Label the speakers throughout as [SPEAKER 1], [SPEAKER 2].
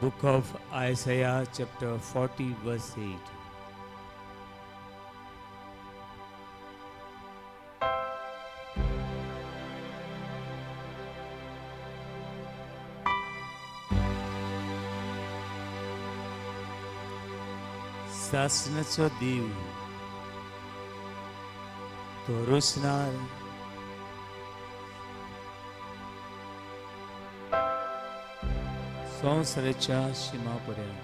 [SPEAKER 1] Book of Isaiah, chapter 40, verse 8. शासनाचो देव तो रुसणार संवसाराच्या शिमापर्यंत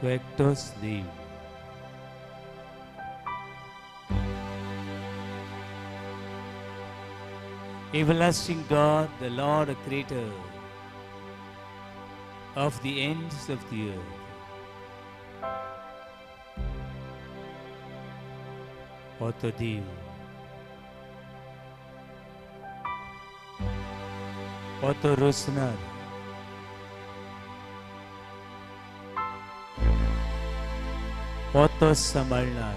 [SPEAKER 1] तो एकटोच देव. Everlasting God, the Lord, Creator of the ends of the earth. Oto Dev, Oto Rusnar, Oto Samalnar,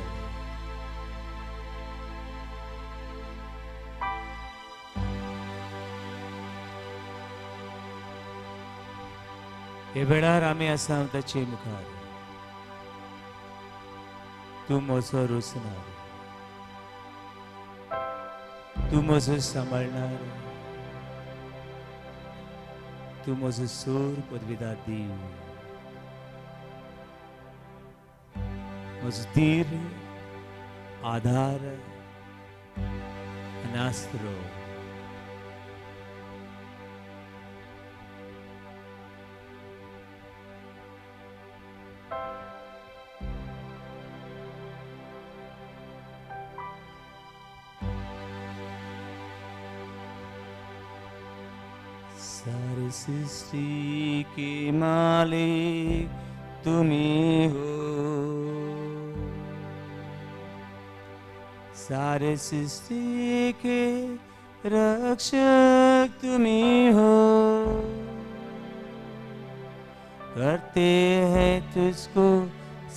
[SPEAKER 1] हे वेळार आमी आसा ताचे मुखार. तूं म्हजो रुसणार, तूं म्हजो सांबाळणार, तूं म्हजो सूर पदवीदार देव, म्हजो धीर, आधार आनी आस्रो. सारी सृष्टि के मालिक तुम्ही हो, सारे सृष्टि के रक्षक तुम्ही हो. करते हैं तुझको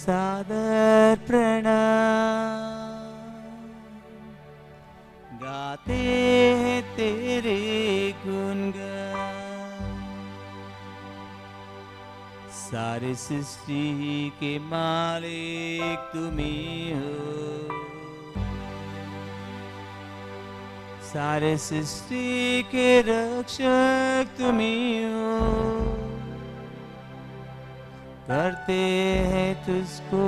[SPEAKER 1] सादर प्रणाम, गाते हैं तेरे गुणगान. सारे सृष्टि के मालिक तुम्ही हो, सारे सृष्टि के रक्षक तुम्ही हो. करते हैं तुझको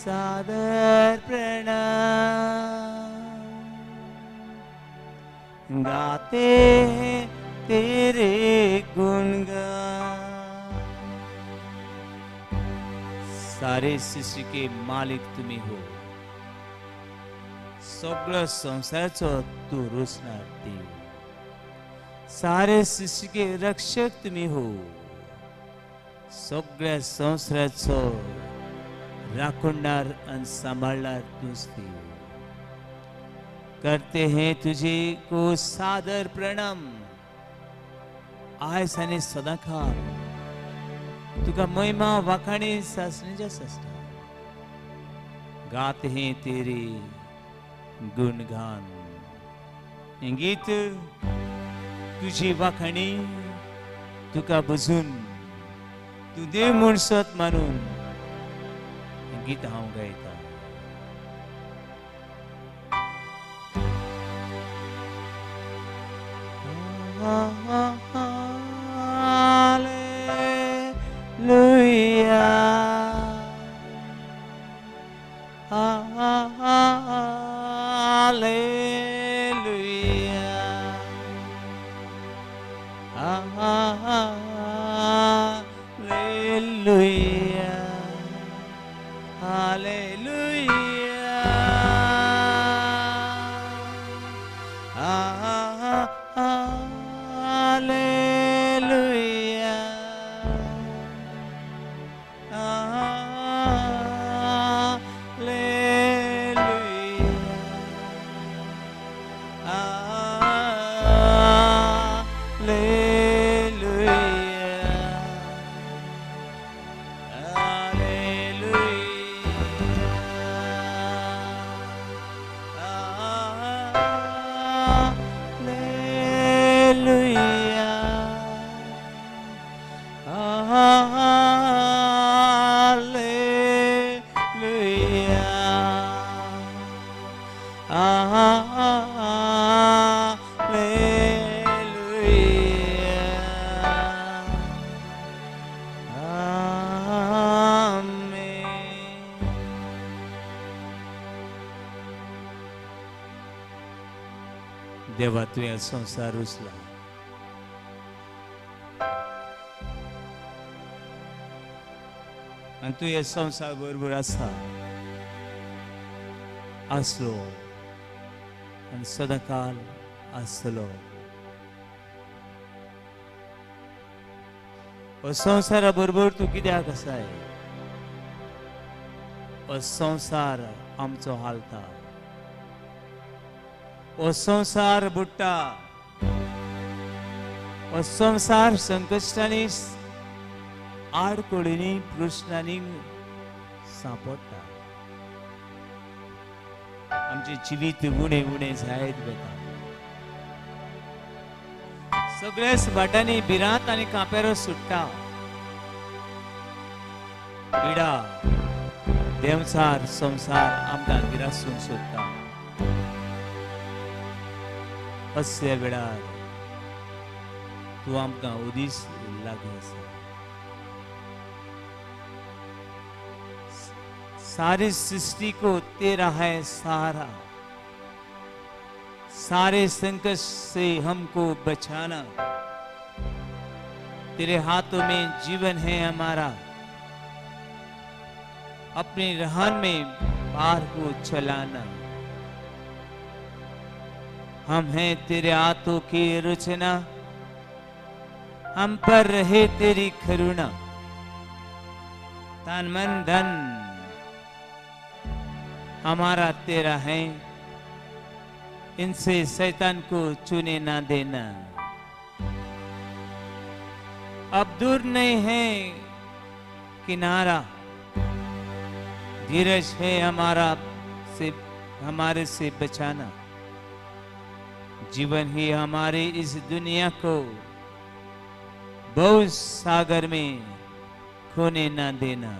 [SPEAKER 1] सादर प्रणाम, गाते हैं तेरे गुणगान. सारे सृष्टि के मालिक तुम्ही हो, सगळं संसाराचो तू रुसणार देव. सारे सृष्टि के रक्षक तुम्ही हो, सगळ्या संसाराचो राखणदार आणि सांभाळणार तूच देव. करते हैं तुझे को सादर प्रणाम, आयस आनी सदांकाळ तुका महिमा वाखाणी सासणेच्या सस्ता. गाते हैं तेरे गुणगान. हे गीत तुझी वाखाणी तुका बुजून तू देव म्हणसत मानून हे गीत हांव गायता. देवा तुवें संवसार रुचला आनी तूं हे संवसार बरोबर आसा आसलो आनी सदांकाल आसतलो. हो संवसारा बरोबर तूं कित्याक आसाय? हो संवसार आमचो हालता, हो संवसार बुडटा, हो संवसार संकश्टांनी आडकोळींनी प्रश्नांनी सांपडटा. आमचे जिवीत उणे उणे जायत वता. सगळ्याच वाटांनी भिरांत आनी कापेरो सुट्टा. पिडा देवचार संवसार आमकां गिरासून सोदता. असल्या वेळार तूं आमकां उदीस लागीं आसा. सारी सृष्टि को तेरा है सहारा, सारे संकट से हमको बचाना. तेरे हाथों में जीवन है हमारा, अपने रहन में पार को चलाना. हम हैं तेरे हाथों की रचना, हम पर रहे तेरी करुणा. तन मन धन हमारा तेरा है, इनसे शैतान को चुने ना देना. अब दूर नहीं है किनारा, धीरज है हमारे से बचाना. जीवन ही हमारे इस दुनिया को बहु सागर में खोने ना देना.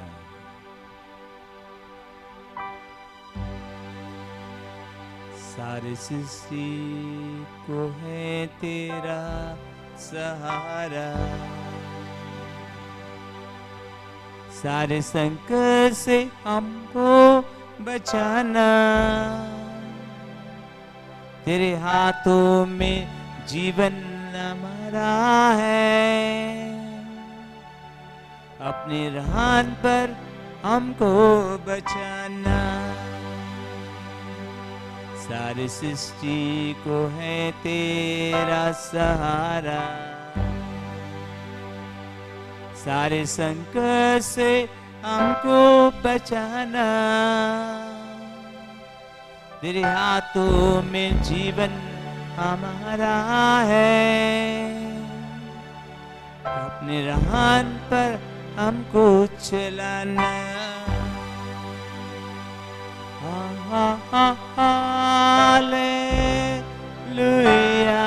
[SPEAKER 1] सारी सृष्टि को है तेरा सहारा, सारे संकट से हमको बचाना. तेरे हाथों में जीवन हमारा है, अपने रहन पर हमको बचाना. सारी सृष्टि को है तेरा सहारा, सारे संकट से हमको बचाना. तेरे हाथों में जीवन हमारा है, अपने रहन पर हमको चलाना. हालेलुया,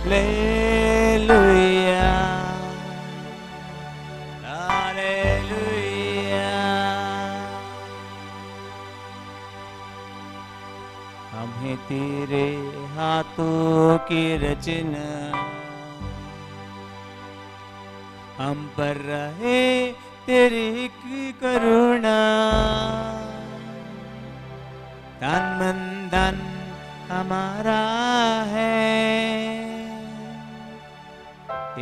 [SPEAKER 1] हालेलुया, हालेलुया, हमें तेरे हाथों की रचना, हम पर रहे तेरी करुणा. तन मन धन हमारा है,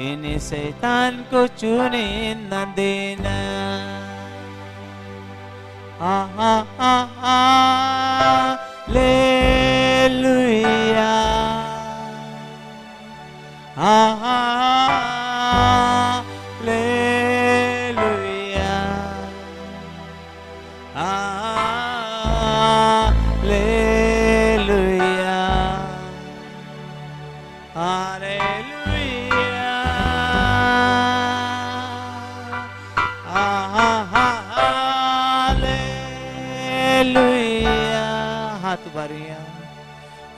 [SPEAKER 1] इन्हें शैतान को चुने न देना. Hallelujah, hallelujah, hallelujah, hallelujah,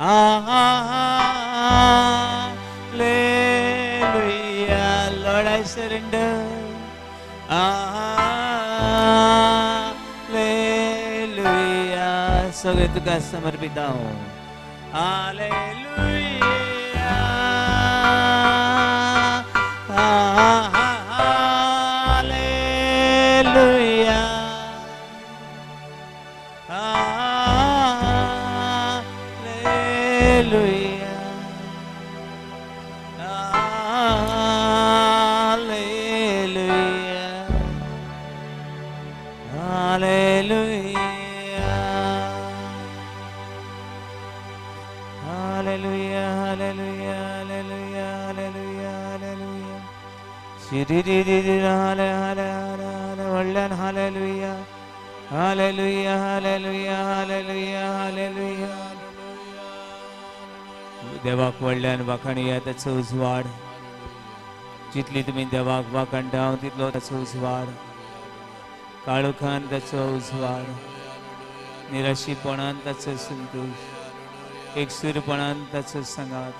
[SPEAKER 1] Hallelujah. Lord, I surrender. Hallelujah. सगळे तुका समर्पित आहो. Hallelujah. Hallelujah. Hallelujah. Hallelujah. Hallelujah. Hallelujah. Hallelujah. Hallelujah. Hallelujah. Hallelujah. Hallelujah. Hallelujah. Hallelujah. Hallelujah. Hallelujah. देवाक व्हडल्यान वाखाणया ताचो उजवाड. जितली तुमी देवाक वाखाणटा तितलो ताचो उजवाड. काळोखान ताचो उजवाड. निराशीपणान ताचो संतोष. एकसुरपणान ताचो संगात.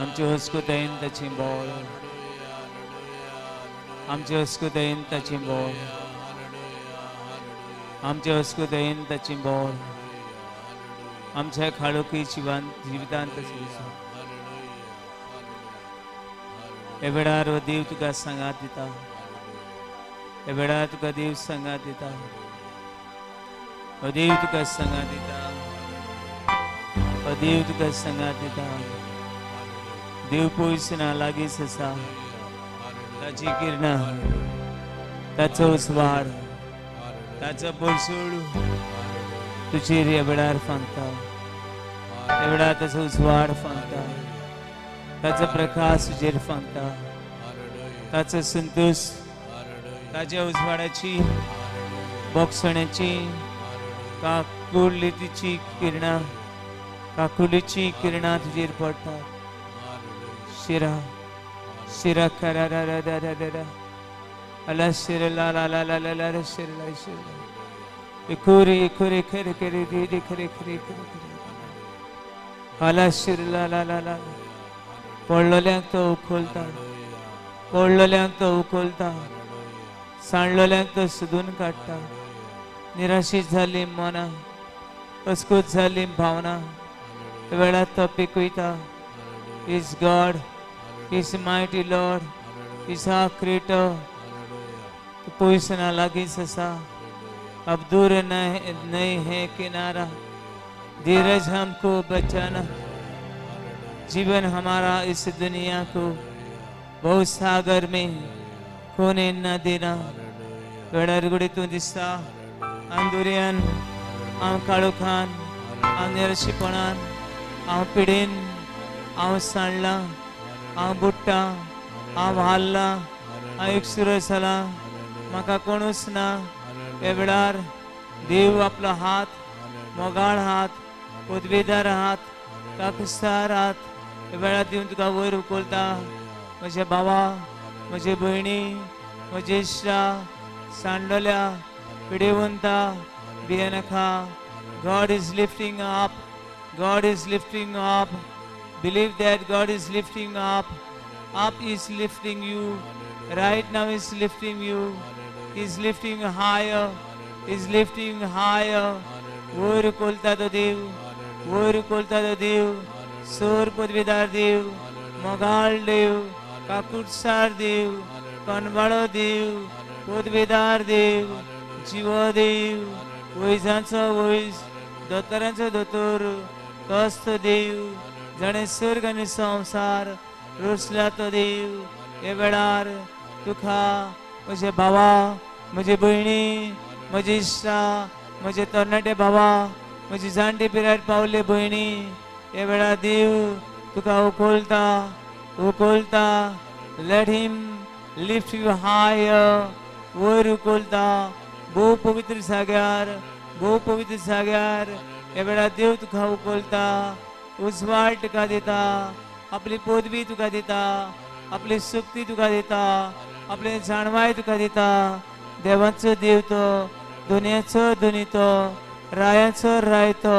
[SPEAKER 1] आमचे हुस्कोतायेन ताची बोळ. आमचे हुस्कोतायेन ताची बोळ. आमचे हुस्कोतायेन ताची बोळ. आमच्या काळोखी जिवितांत ताचो उजवाड. हे वेळार हो देव तुका सांगात दिता. हे वेळार तुका देव सांगात दिता. हो देव तुका सांगात दिता. हो देव तुका सांगात दिता. देव पयसना लागींच आसा. ताची किरणां, ताचो उजवाड, ताचो पळसूड तुजेर ह्या वेळार फांकता. ह्या वेळार ताचो उजवाड फांकता. ताचो प्रकाश तुजेर फांकता. ताचो संतोष, ताच्या उजवाडाची बोगसण्याची काकुलीची किरणां, काकुलीची किरणां तुजेर पडटात. शिरा शिरा करा रा रा रा रा रा अला शिरा ला ला ला ला ला ला रा शिरा ला शिरा इकुरी इकुरी करे करे दी दी करे करे करे अला शिरा ला ला ला ला पडलेल्यांक तो उखलता. पडलेल्यांक तो उखलता. सांडलेल्यांक तो सोदून काडटा. निराशीत जाल्ली मनां, अस्कूत जाल्ली भावना वेळार तो पिकयता. Is God, is mighty Lord, is our creator. तो पयसना लागींच आसा. अब दूर नहीं है किनारा. धीरज हमको बचाना. जीवन हमारा इस दुनिया को बहुत सागर में खोने न देना. वेळार घडी तूं दिसता अंदुऱ्यान, हांव काळोखान, हांव निराशीपणान, हांव पिडेन, हांव सांडलां, हांव बुडटां, हांव हारलां, हांव एकसुरो जालां, म्हाका कोणूच ना. हे वेळार देव आपलो हात, मोगाळ हात, पदवेदार हात, काकुस्तार हात हे वेळार दिवन तुका वयर उखलता. म्हजे भावा, म्हजे भयणी, म्हजे इश्टा, सांडलेल्या, पिडेवंता, भियेनाका. God is lifting up. God is lifting up. Believe that God is lifting up. Up is lifting you. Right now is lifting you. Is lifting higher. Is lifting higher. वयर उखलता तो देव. वयर उखलता तो देव. सोर पदवीदार देव, मोगाळ देव, काकुटसार देव, कणबाळो देव, पदवीदार देव, जीव देव, वैजांचो वैज, दोतोरांचो दोतोर, तोच तो देव, जाणे सर्ग आनी संवसार रचला तो देव. हे वेळार तुका म्हजे भावा, म्हजे भयणी, म्हजे इश्टा, म्हजे तरणाटे भावा, म्हजी जाणटी पिरायेर पावले भयणी, हे वेळार देव तुका उखलता, उखलता. Let him lift you higher. वयर उखलता. भोव पवित्र जाग्यार, भोव पवित्र जाग्यार हे वेळार देव तुका उखलता. उजवाड तुका दिता. आपली पदवी तुका दिता. आपली सुक्ती तुका दिता. आपले जाणवाय तुका दिता. देवाचो देव तो, दुनियाचो धनी तो, रायाचो राय तो,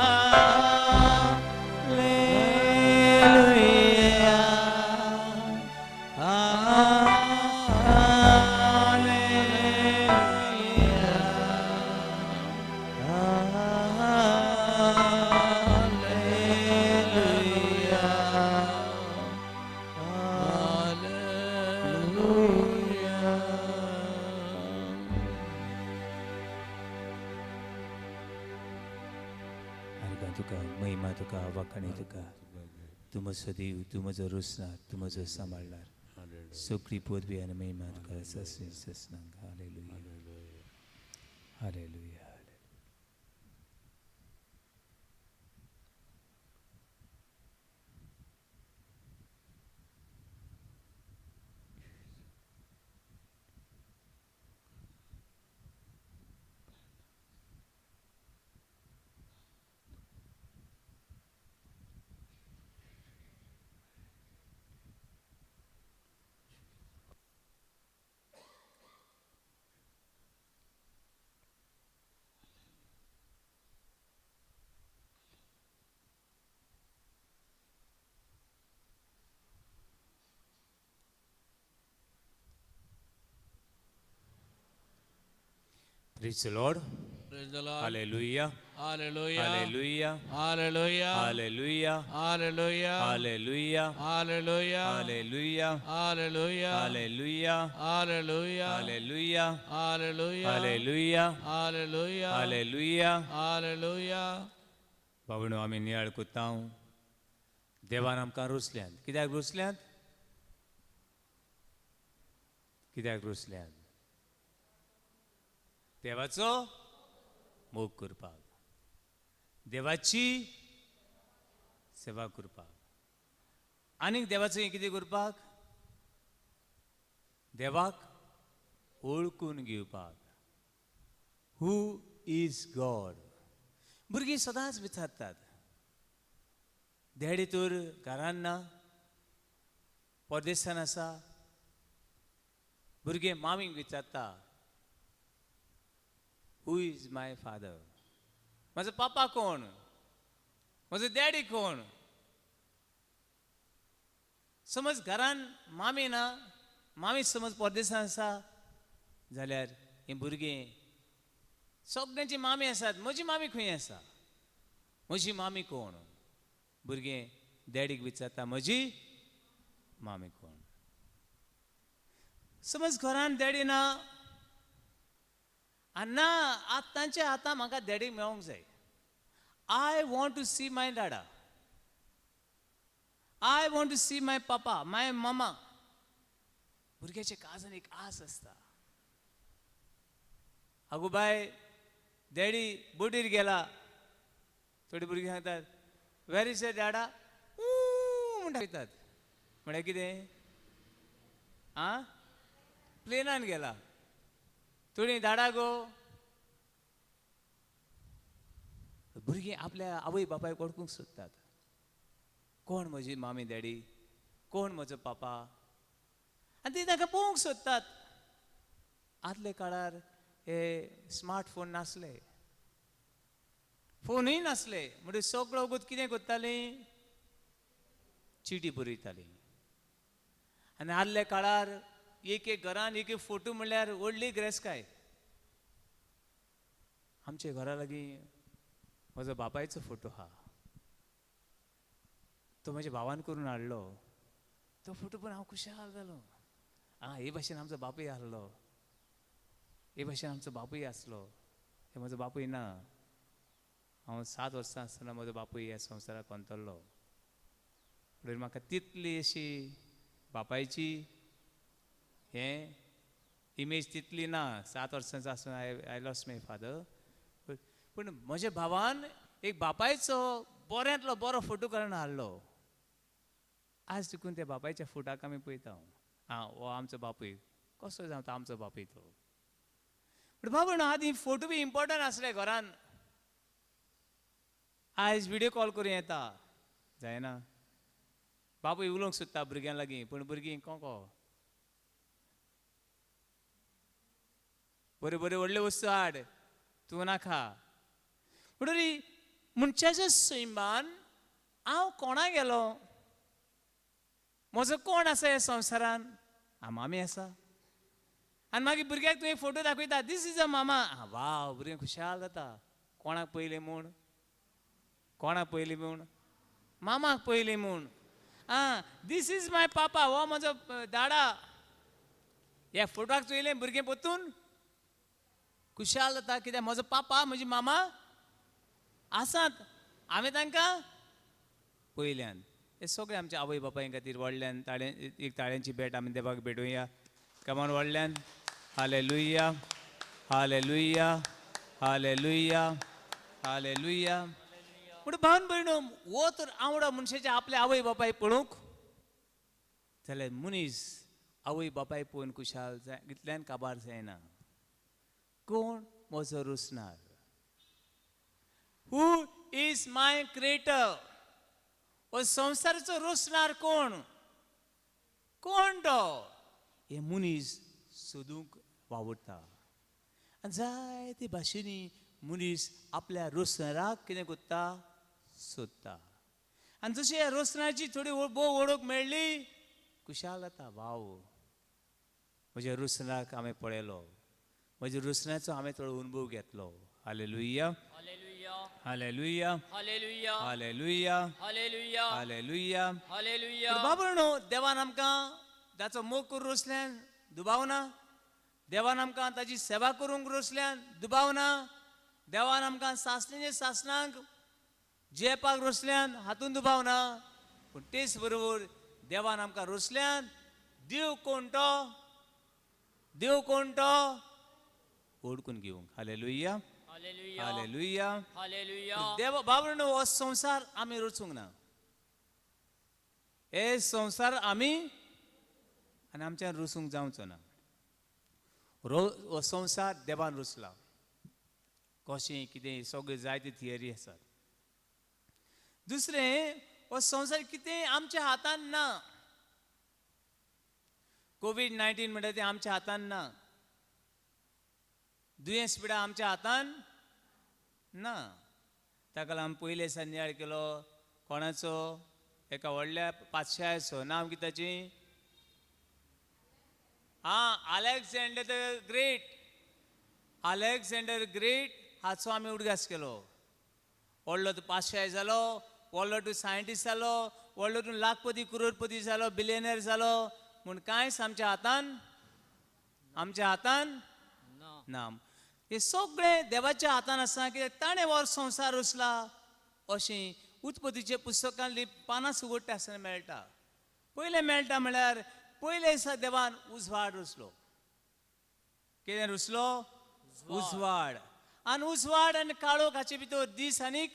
[SPEAKER 1] तुका महिमा तुका वखाणी तुका. तूं म्हजो देव, तूं म्हजो रोसणार, तूं म्हजो सांबाळणार. सगळी पदवी आनी महिमा तुका ससनांग. Hallelujah hallelujah. Praise the Lord.
[SPEAKER 2] Praise the Lord.
[SPEAKER 1] Hallelujah.
[SPEAKER 2] Hallelujah.
[SPEAKER 1] Hallelujah.
[SPEAKER 2] Hallelujah.
[SPEAKER 1] Hallelujah.
[SPEAKER 2] Hallelujah.
[SPEAKER 1] Hallelujah.
[SPEAKER 2] Hallelujah.
[SPEAKER 1] Hallelujah.
[SPEAKER 2] Hallelujah.
[SPEAKER 1] Hallelujah.
[SPEAKER 2] Hallelujah.
[SPEAKER 1] Hallelujah.
[SPEAKER 2] Hallelujah.
[SPEAKER 1] Hallelujah.
[SPEAKER 2] Hallelujah.
[SPEAKER 1] Hallelujah.
[SPEAKER 2] Hallelujah.
[SPEAKER 1] बाबूनो आमी नियाळ कोत्ता देवान आमकां रुसल्यात. कित्याक रुसल्यात? कित्याक रुसल्यात? देवाचो मोग करपाक, देवाची सेवा करपाक, आनीक देवाचो कितें करपाक? देवाक ओळखून घेवपाक. Who is God. भुरगीं सदांच विचारतात, डॅडी तर घरान ना, परदेसान आसा. भुरगे मामीक विचारता, हू इज माय फादर. म्हजो पापा कोण? म्हजो डॅडी कोण? समज घरान मामी ना, मामी समज परदेसान आसा जाल्यार ही भुरगीं सगळ्यांची मामी आसात, म्हजी मामी खंय आसा? म्हजी मामी कोण? भुरगीं डॅडीक विचारता, म्हजी मामी कोण? समज घरान डॅडी ना, ना आतांच्या आतां म्हाका डॅडीक मेळोंक जाय. I want to see my dada. I want to see my papa, my mama. भुरग्याच्या काळजान एक आस असता. आगो बाय, डॅडी बोटीर गेला. थोडी भुरगीं सांगतात, वेर इज युअर डाडा? म्हणटात. म्हळ्यार कितें? प्लेनान गेला. थोडी धाडा गो. भुरगीं आपल्या आवय बापायक वळखूंक सोदतात. कोण म्हजी मामी डॅडी? कोण म्हजो पापा? आनी ती ताका पळोवंक सोदतात. आदले काळार हे स्मार्टफोन नासले, फोनूय नासले. म्हणजे सगळो वगत कितें करतालीं? चिटी बरयतालीं. आनी आदल्या काळार एक एक घरान एक एक फोटो म्हणल्यार व्हडली गिरेस्तकाय. आमच्या घरा लागीं म्हजो बापायचो फोटो आहा. तो म्हज्या भावान करून हाडलो. तो फोटो पळोवन हांव खुशाल जालो. हे भाशेन आमचो बापूय आहलो, हे भाशेन आमचो बापूय आसलो. हे म्हजो बापूय ना. हांव 7 वर्सां आसतना म्हजो बापूय ह्या संवसाराक अंतरलो. म्हणून म्हाका तितली अशी बापायची इमेज तितली ना. 7 वर्सांचो आसून आय लॉस्ट माय फादर. पूण म्हज्या भावान एक बापायचो बऱ्यांतलो बरो फोटो काडून हाडलो. आज देखून त्या बापायच्या फोटाक आमी पळयता. हो आमचो बापूय. कसो जाता आमचो बापूय तो. पूण बाबा न्हू, आदीं फोटो बी इम्पॉर्टंट आसले घरान. आयज व्हिडिओ कॉल करूं येता, जायना. बापूय उलोवंक सोदता भुरग्यां लागीं, पूण भुरगीं कोको बऱ्यो बऱ्यो व्हडल्यो वस्तू हाड, तूं नाका. म्हणटरी मनशाच्या सैमान हांव कोणा गेलो? म्हजो कोण आसा ह्या संवसारान? मामी आसा. आनी मागीर भुरग्याक तुवें फोटो दाखयता, दीस इज अ मामा. वाव, भुरगें खुशाल जाता. कोणाक पयलें म्हूण? कोणाक पयलीं म्हूण? मामाक पयलीं म्हूण. दीस इज माय पापा. हो म्हजो दाडा. ह्या फोटोक चोयलें भुरगें पोत्तून खुशाल जाता. कित्याक म्हजो पापा, म्हजी मामा आसात. आम्ही तांकां पयल्यान हे सगळे आमच्या आवय बापाय खातीर व्हडल्यान एक ताळ्यांची भेट आमी देवाक भेटोवया. कमान व्हडल्यान हालेलुया हालेलुया हालेलुया हालेलुया. पूण भावन भयणो वो तर आवडा मनशाच्या आपल्या आवय बापाय पळोवंक जाल्यार मनीस आवय बापाय पळोवन खुशाल इतल्यान काबार जायना. कोण म्हजो रुसणार? Who is my creator? हो संवसाराचो रुसणार कोण? कोण तो? हे मनीस सोदूंक वावुरता. आनी जायते भाशेनी मनीस आपल्या रुसणाराक कितें करता? सोदता. आनी जशी ह्या रुसणाची थोडी भोव वळख मेळ्ळी खुशाल जाता. वाव, म्हज्या रुसणाक हांवें पळयलो, म्हज्या रुसणाचो हांवें थोडो अनुभव घेतलो. Hallelujah hallelujah
[SPEAKER 3] Hallelujah.
[SPEAKER 1] Hallelujah
[SPEAKER 3] Hallelujah.
[SPEAKER 1] Hallelujah.
[SPEAKER 3] Hallelujah.
[SPEAKER 1] बाबा देवान आमकां ताचो मोग करून रुसल्यान दुबावना. देवान आमकां ताची सेवा करूंक रुसल्यान दुबावना. देवान आमकां सासणेच्या सासणांक जेवपाक रुसल्यान हातून दुबावना. पूण तेच बरोबर देवान आमकां रुसल्यान देव कोण तो? देव कोण तो? ओळखून घेवंक. Hallelujah
[SPEAKER 3] Hallelujah.
[SPEAKER 1] हालेलुया.
[SPEAKER 3] Hallelujah.
[SPEAKER 1] देव बाबा हो संवसार आमी रचूंक ना. हे संवसार आमी आनी आमच्यान रुसूंक जावचो ना. हो संवसार देवान रुसला. कशें कितें सगळे जायते थियरी आसात. दुसरें, हो संवसार कितें आमच्या हातान ना. कोविड-19 म्हणटा तें आमच्या हातान ना. दुयेंस पिडा आमच्या हातान ना. ताका लागून पयले दिसा नियाळ केलो कोणाचो? एका व्हडल्या पातशायाचो. नांव कितें ताचें? Alexander the great. Alexander great हाचो आमी उडगास केलो. व्हडलो तूं पातशाय जालो, व्हडलो तूं सायंटिस्ट जालो, व्हडलो तूं लाखपती करोडपती जालो, बिलियनर जालो, म्हूण कांयच आमच्या हातान
[SPEAKER 3] No.
[SPEAKER 1] ना. हे सगळे देवाच्या हातान आसा. कित्याक ताणें हो संवसार रचला अशें उत्पत्तीच्या पुस्तकांतली पानां सुगोडटा आसतना मेळटा. पयलें मेळटा म्हळ्यार पयले दिसा देवान उजवाड रचलो. कितें रचलो? उजवाड. आनी उजवाड आनी काळोख हाचे भितर दीस आनीक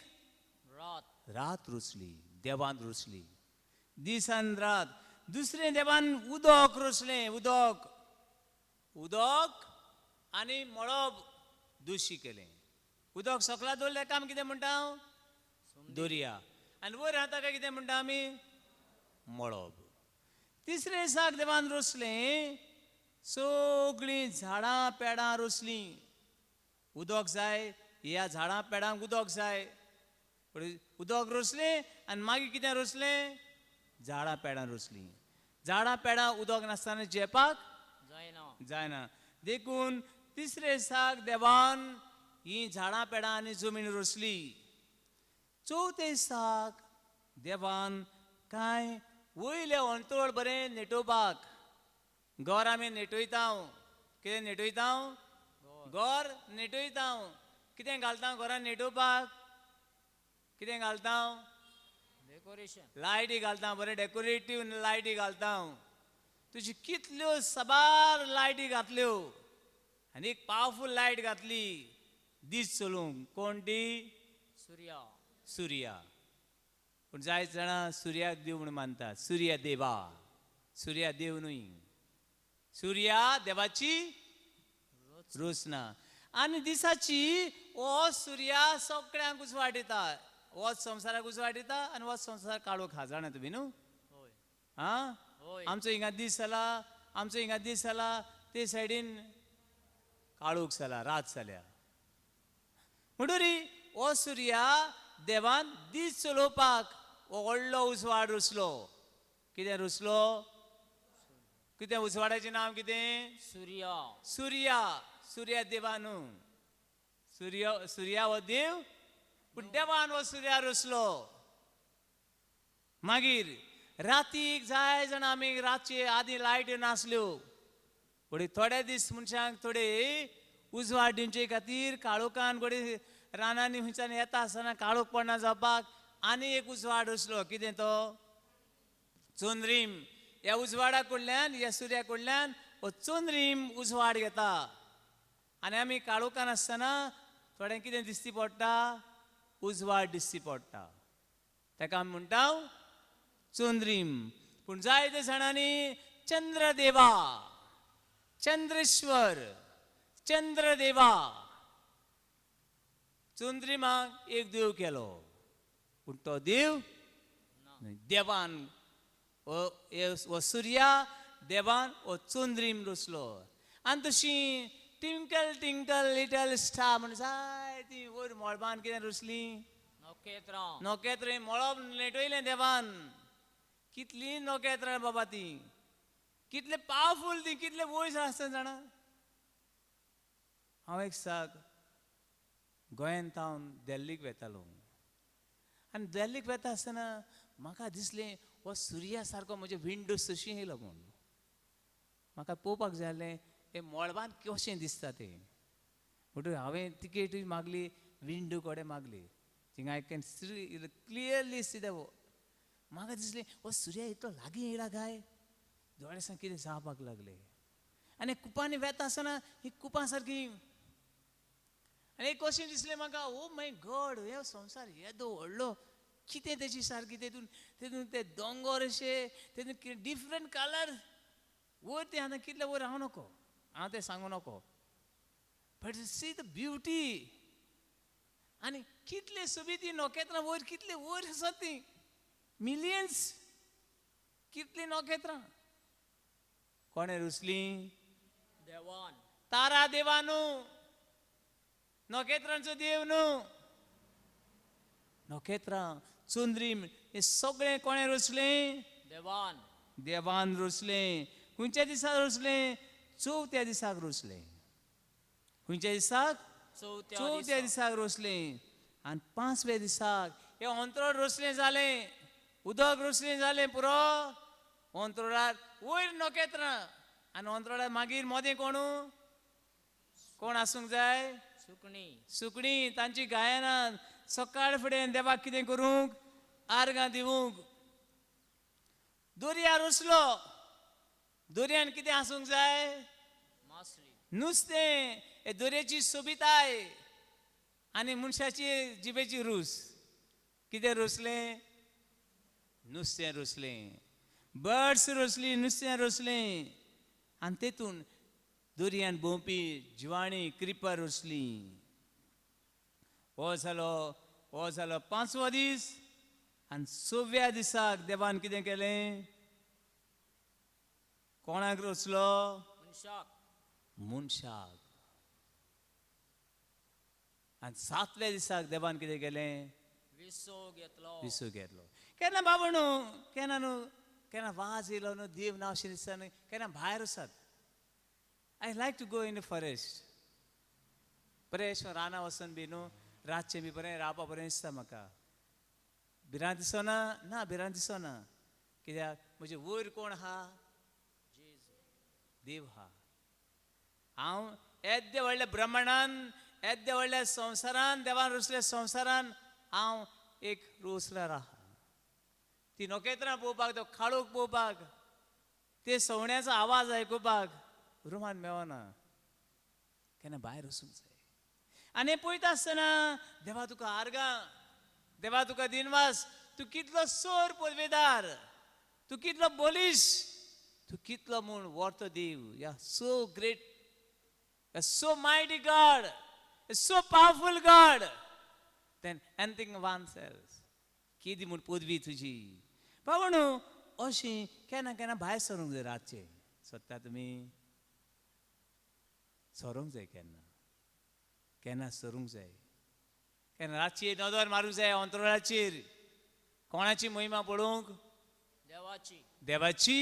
[SPEAKER 3] Wrath.
[SPEAKER 1] रात रचली. देवान रचली दीस आनी रात. दुसरें देवान उदक रचलें. उदक आनी मळब दुशी केलें. उदक सकला दवरलें ताका आमी कितें म्हणटा? दर्या. आनी वयर आहा ताका कितें म्हणटा आमी? मळब. तिसरे दिसाक देवान रचलें सगळीं झाडां पेडां रचलीं. उदक जाय, ह्या झाडां पेडांक उदक जाय. उदक रचलें आनी मागीर कितें रचलें? झाडां पेडां रचलीं. झाडां पेडां उदक नासतना जेवपाक जायना. देखून तिसरे दिसाक देवान ही झाडां पेडां आनी जमीन रचली. चवथे दिसाक देवान कांय वयले अंतळ बरें नेटोवपाक. घर आमी नेटयता. कितें नेटयता? घर नेटयता. कितें घालता घरान नेटोवपाक? कितें घालता?
[SPEAKER 3] Decoration.
[SPEAKER 1] लायटी घालता. बरें डेकोरेटीव लायटी घालता. तुजी कितल्यो सबार लायटी घातल्यो आनी एक पावरफूल लायट घातली दीस चलोवंक. कोण ती?
[SPEAKER 3] Surya.
[SPEAKER 1] सुर्या. पूण जायत जाणां सुर्याक देव म्हणून मानतात. सुर्या देवा. सुर्या देव न्हय. सुर्या देवाची रोसना. आनी दिसाची हो सुर्या सगळ्यांक उजवाड दिता. होच संवसाराक उजवाड दिता आनी होच संवसार काळोख हा. जाणा तुमी न्हू?
[SPEAKER 3] Hoy.
[SPEAKER 1] हा, आमचो हिंगा दीस जाला, आमचो हिंगा दीस जाला, ते सायडीन काळोख जाला, रात जाल्या. म्हणटरी हो सुर्या देवान दीस चलोवपाक हो व्हडलो उजवाड रचलो. कितें रचलो? कितें उजवाडाचें नांव कितें?
[SPEAKER 3] Surya.
[SPEAKER 1] सुर्या. सुर्या देवा न्हू. सुर्या हो देव, पूण देवान हो सुर्या रचलो. मागीर रातीक जाय जाणां आमी रातचे आदी लायट नासल्यो. थोडे दीस मनशांक थोडे उजवाड दिवचे खातीर काळोखान रानांनी हुंयच्यान येता आसतना काळोख पडना जावपाक आनी एक उजवाड असलो कितें तो चोंद्रीम. ह्या उजवाडा कडल्यान ह्या सुर्या कडल्यान हो चोंद्रीम उजवाड घेता आनी आमी काळोखान आसतना थोड्यांक कितें दिसती पडटा उजवाड दिसती पडटा ताका आमी म्हणटा चोंद्रीम. पूण जायत्या जाणांनी चंद्रदेवा चंद्रेश्वर चंद्रदेवा चोंद्रिमाक एक देव केलो पूण तो देव देवान हो सुर्या देवान हो चोंद्रीम रचलो. आनी तशी टिंकल टिंकल लिटल स्टार म्हण जायतीं वयर मळबान कितें रचली
[SPEAKER 3] नोकेत्रां
[SPEAKER 1] नोकेत्रां मळब लेटयलें देवान. कितलीं नोकेत्रां बाबा ती कितले पावरफूल ती कितले वयर आसता जाणा. हांव एक साक गोंयांत हांव देल्लीक वेतालो आनी देल्लीक वेता आसतना म्हाका दिसलें हो सुर्या सारको म्हजे विंडो सुशी येयलो म्हूण म्हाका पळोवपाक जाय आसलें हे मळबान कशें दिसता तें. म्हणटूच हांवें तिकेट मागली विंडो कडेन मागली थिंगा I can clearly see the. म्हाका दिसलें हो सुर्या इतलो लागीं येयला काय दोळे सावन कितें जावपाक लागलें. आनी कुपांनी वेता आसतना ही कुपां सारकी आनी एक कशें दिसलें म्हाका ओ माय गॉड हे संवसार येदो व्हडलो कितें तेची सारकी तेतून तेतून ते दोंगर अशे तेतून डिफरंट कलर वयर ते आतां कितले वयर हांव नको हांव तें सांगू नको बट सी द ब्युटी. आनी कितले सोबीत ती नोकेत्रां वयर कितले वयर आसात ती मिलियन्स कितली नोकेत्रां कोणें रुचली
[SPEAKER 3] देवान
[SPEAKER 1] तारा देवा न्हू नोकेत्रांचो देव न्हू. नोकेत्रां चोंद्रीम हे सगळें कोणें रचलें
[SPEAKER 3] देवान
[SPEAKER 1] देवान रचलें. खंयच्या दिसाक रचलें चवथ्या दिसाक रचलें. खंयच्या दिसाक चवथ्या दिसाक रचलें. आनी पांचव्या दिसाक हे अंतरोड रचलें जालें उदक रचलें जालें पुरो अंतरोडार वयर नोकेत्रां आनी अंतरोडार मागीर मोदें कोण आसूंक जाय
[SPEAKER 3] सुकणी
[SPEAKER 1] सुकणी तांची गायनां सकाळ फुडें देवाक कितें करूंक आर्गां दिवूंक. दर्या रचलो दर्यान कितें आसूंक जाय
[SPEAKER 3] मासरी
[SPEAKER 1] नुस्तें हे दर्याची सोबिताय आनी मनशाची जिबेची रूच कितें रचलें नुस्तें रचलें. बर्ड्स रचली नुस्तें रचलें आनी तेतून दर्यान भोंवपी जिवाणी क्रिपर रचली. हो जालो पांचवो दीस आनी सव्या दिसाक देवान कितें केलें कोणाक रचलो
[SPEAKER 3] मनशाक
[SPEAKER 1] मनशाक. आनी सातव्या दिसाक देवान कितें केलें
[SPEAKER 3] विसो घेतलो
[SPEAKER 1] विसू घेतलो. केन्ना बाबा न्हू केन्ना वाज येयलो न्हू देव ना अशें दिसता न्हू केन्ना भायर वसात. I like to go in the forest बरें अशें रानां वचून बी न्हू रातचें बी बरें रावपाक बरें दिसता म्हाका. भिरांत दिसना ना भिरांत दिसना कित्याक म्हजे वयर कोण आहा देव आहा. हांव येद्या व्हडल्या ब्रह्मांडान येद्या व्हडल्या संवसारान देवान रचल्या संवसारान हांव एक रोसल्यार आहा. ती नोकेत्रां पळोवपाक तो काळोख पळोवपाक ते सवण्याचो आवाज आयकुपाक रुमान मेवना केन्ना भायर वचूंक जाय. आनी पळयता आसतना देवा तुका आर्गां देवा तुका दिनवास तूं कितलो सोर पदवेदार तूं कितलो बोलीश तूं कितलो म्हूण व्हरतो देव. या so great so mighty God so powerful God than anything once else कितें म्हूण पदवी तुजी. बाबा न्हू अशीं केन्ना केन्ना भायर सरूंक जाय रातचें सोदता तुमी सरूंक जाय केन्ना केन्ना सरूंक जाय केन्ना रातची नदर मारूंक जाय अंतराळाचेर कोणाची महिमा पळोवंक
[SPEAKER 3] देवाची
[SPEAKER 1] देवाची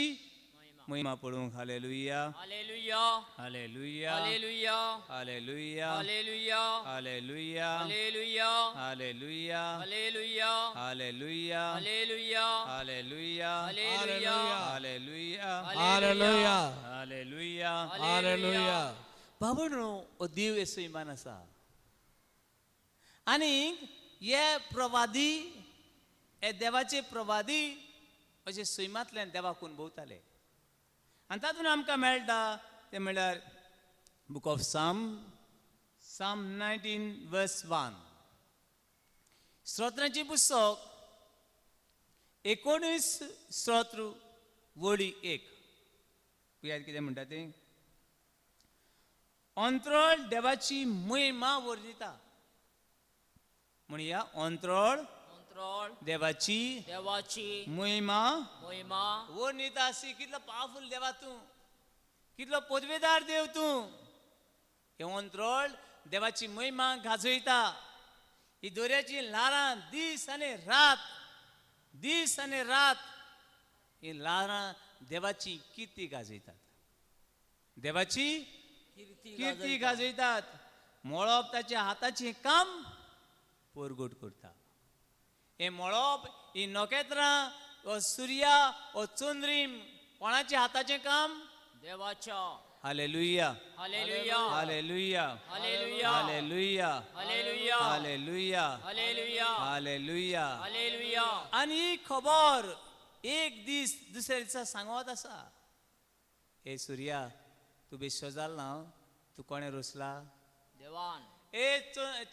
[SPEAKER 3] महिमा
[SPEAKER 1] महिमा पळोवंक hallelujah
[SPEAKER 3] hallelujah
[SPEAKER 1] hallelujah
[SPEAKER 3] hallelujah
[SPEAKER 1] hallelujah
[SPEAKER 3] hallelujah
[SPEAKER 1] hallelujah
[SPEAKER 3] hallelujah
[SPEAKER 1] hallelujah
[SPEAKER 3] hallelujah
[SPEAKER 1] hallelujah
[SPEAKER 3] hallelujah
[SPEAKER 1] hallelujah
[SPEAKER 3] hallelujah
[SPEAKER 1] hallelujah
[SPEAKER 2] hallelujah
[SPEAKER 1] hallelujah
[SPEAKER 2] hallelujah
[SPEAKER 1] बाबा न्हू हो देव येसो इमान आसा आनी हे प्रवादी हे देवाचे प्रवादी अशे सैमांतल्यान देवाक अनुभवताले आनी तातूंत आमकां मेळटा ते म्हळ्यार बूक ऑफ Psalm 19 verse 1 स्तोत्रांचे पुस्तक 19 स्तोत्र वळी 1 पळयात कितें म्हणटा तें अंतराळ देवाची महिमा वर्णिता म्हणया अंतराळ
[SPEAKER 3] अंतराळ
[SPEAKER 1] देवाची
[SPEAKER 3] देवाची
[SPEAKER 1] महिमा
[SPEAKER 3] महिमा
[SPEAKER 1] वर्णिता अशी कितलो पावरफुल देवा तूं कितलो पदवेदार देव तूं हे अंतराळ देवाची महिमा गाजयता ही दोऱ्याची ल्हारां दीस आनी रात ही ल्हारां देवाची किर्ती गाजयतात देवाची किर्ती गाजयतात मळप ताच्या हाताचें काम परगट करता हे मळप ही नखेत्रां व सुर्या व चंद्रीम कोणाच्या हाताचें काम
[SPEAKER 3] देवाच्या
[SPEAKER 1] hallelujah
[SPEAKER 3] hallelujah
[SPEAKER 1] hallelujah
[SPEAKER 3] hallelujah
[SPEAKER 1] hallelujah
[SPEAKER 3] hallelujah
[SPEAKER 1] hallelujah
[SPEAKER 3] hallelujah
[SPEAKER 1] hallelujah
[SPEAKER 3] hallelujah
[SPEAKER 1] आनी ही खबर एक दीस दुसऱ्या दिसा सांगत आसा हे सुर्या तूं बेश्टो जाल ना तूं कोणें रोसला
[SPEAKER 3] देवान
[SPEAKER 1] ए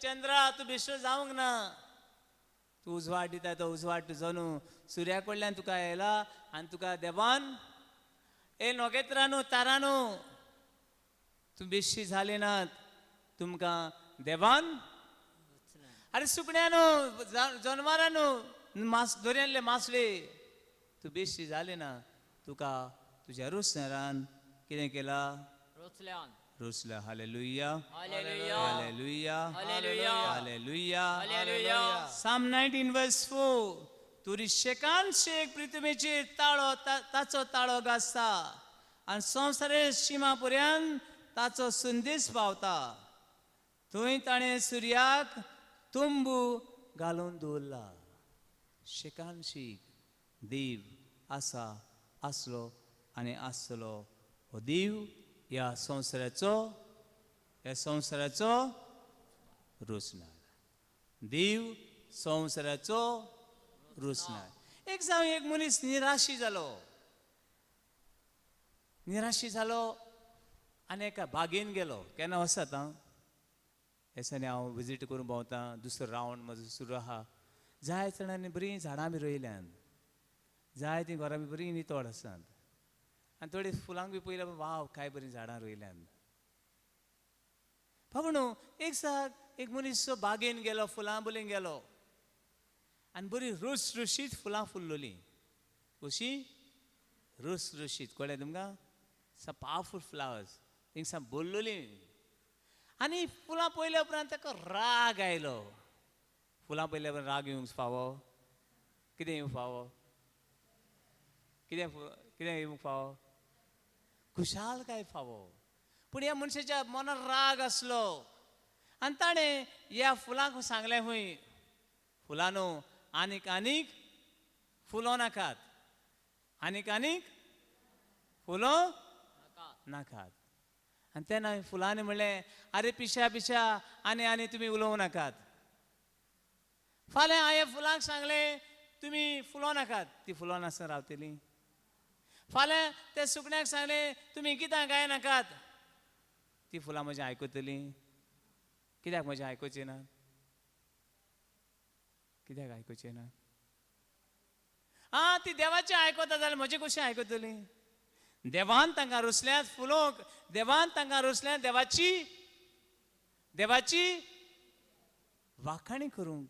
[SPEAKER 1] चंद्रा तूं बेश्टो जावंक ना तूं उजवाड दिता तो उजवाड तुजो न्हू सुर्या कडल्यान तुका येयला आनी तुका देवान ए नखेत्रांनो तारांनो तूं बेश्टी जाले नात तुमकां देवान अरे सुकण्यांनो जनवरांनो दोरयांतले मासले तूं बेश्टी जाले ना तुका तुज्या रोसणारान कितें केलां
[SPEAKER 3] रोचल्यान
[SPEAKER 1] रोसला hallelujah
[SPEAKER 3] hallelujah
[SPEAKER 1] hallelujah
[SPEAKER 3] hallelujah
[SPEAKER 1] hallelujah
[SPEAKER 3] hallelujah
[SPEAKER 1] Psalm 19 verse 4 तुरी शेकान शेक पृथ्वीचेर ताळो ताचो ताळो गाजता आनी संवसारे शिमा पर्यंत ताचो संदेश पावता थंय ताणें सुर्याक तुंबू घालून दवरला शेकान शीक देव आसा आसलो आनी आसतलो हो देव ह्या संवसाराचो रोसणार देव संवसाराचो रोसणार एक जावं एक मनीस निराशी जालो आनी एका बागेन गेलो केन्ना वचत हांव ह्या दिसांनी हांव विजीट करून भोंवता दुसरो रावंड म्हजो सुरू आहा जाय जाणांनी बरीं झाडां बी रोयल्यान जाय तीं घरां बी बरीं नितळ आसात आनी थोडी फुलांक बी पयल्या वाव काय बरीं झाडां रोयल्यान बाबणू एक साक एक मनीस बागेन गेलो फुलां बोलेन गेलो आनी बरी रुसरुशीत फुलां फुल्लोलीं कशीं रुसरुशीत कळ्ळें तुमकां सा पावरफूल फ्लावर्स थिंगसा बोल्लोलीं आनी फुलां पयल्या उपरांत ताका राग आयलो फुलां पयल्या उपरांत राग येवंक फावो कितें येवंक फावो कितें येवंक फावो खुशालकाय फावो पूण ह्या मनशाच्या मनार राग आसलो आनी ताणें ह्या फुलांक सांगलें हूंय फुलांनो आनीक आनीक फुलो नाकात आनीक आनीक फुलो नाकात आनी तेन्ना फुलांनी म्हणलें आरे पिशा पिशा आनी आनी तुमी उलोवं नाकात फाल्यां हांवें फुलांक सांगलें तुमी फुलो नाकात ती फुलो नासतना रावतलीं फाल्यां त्या सुकण्याक सांगलें तुमी कित्याक गाय नाकात ती फुलां म्हजें आयकतलीं कित्याक म्हजें आयकुचें ना कित्याक आयकुचें ना ती देवाचें आयकता जाल्यार म्हजें कशें आयकतलीं देवान तांकां रुसल्यांत फुलोवंक देवान तांकां रुसल्यांत देवाची वाखाणी करूंक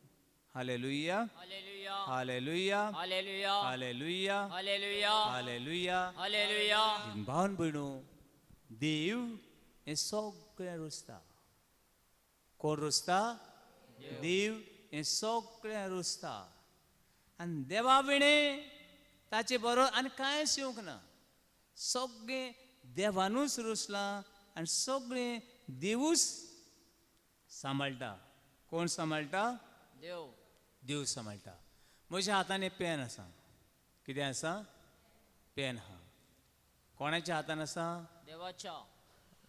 [SPEAKER 1] hallelujah
[SPEAKER 3] hallelujah
[SPEAKER 1] hallelujah
[SPEAKER 3] hallelujah
[SPEAKER 1] hallelujah
[SPEAKER 3] hallelujah
[SPEAKER 1] hallelujah
[SPEAKER 3] hallelujah
[SPEAKER 1] भावन भयणू देव हें सगळें रुसता कोण रुसता देव हें सगळें रुसता आनी देवा विणें ताचे बरो आनी कांयच येवंक ना सगळें देवानूच रुसलां आनी सगळें देवूच सांबाळटा कोण सांबाळटा
[SPEAKER 3] देव
[SPEAKER 1] देव सांबाळटा म्हज्या हातान एक पेन आसा कितें आसा पेन आहा कोणाच्या हातान आसा
[SPEAKER 3] देवाच्या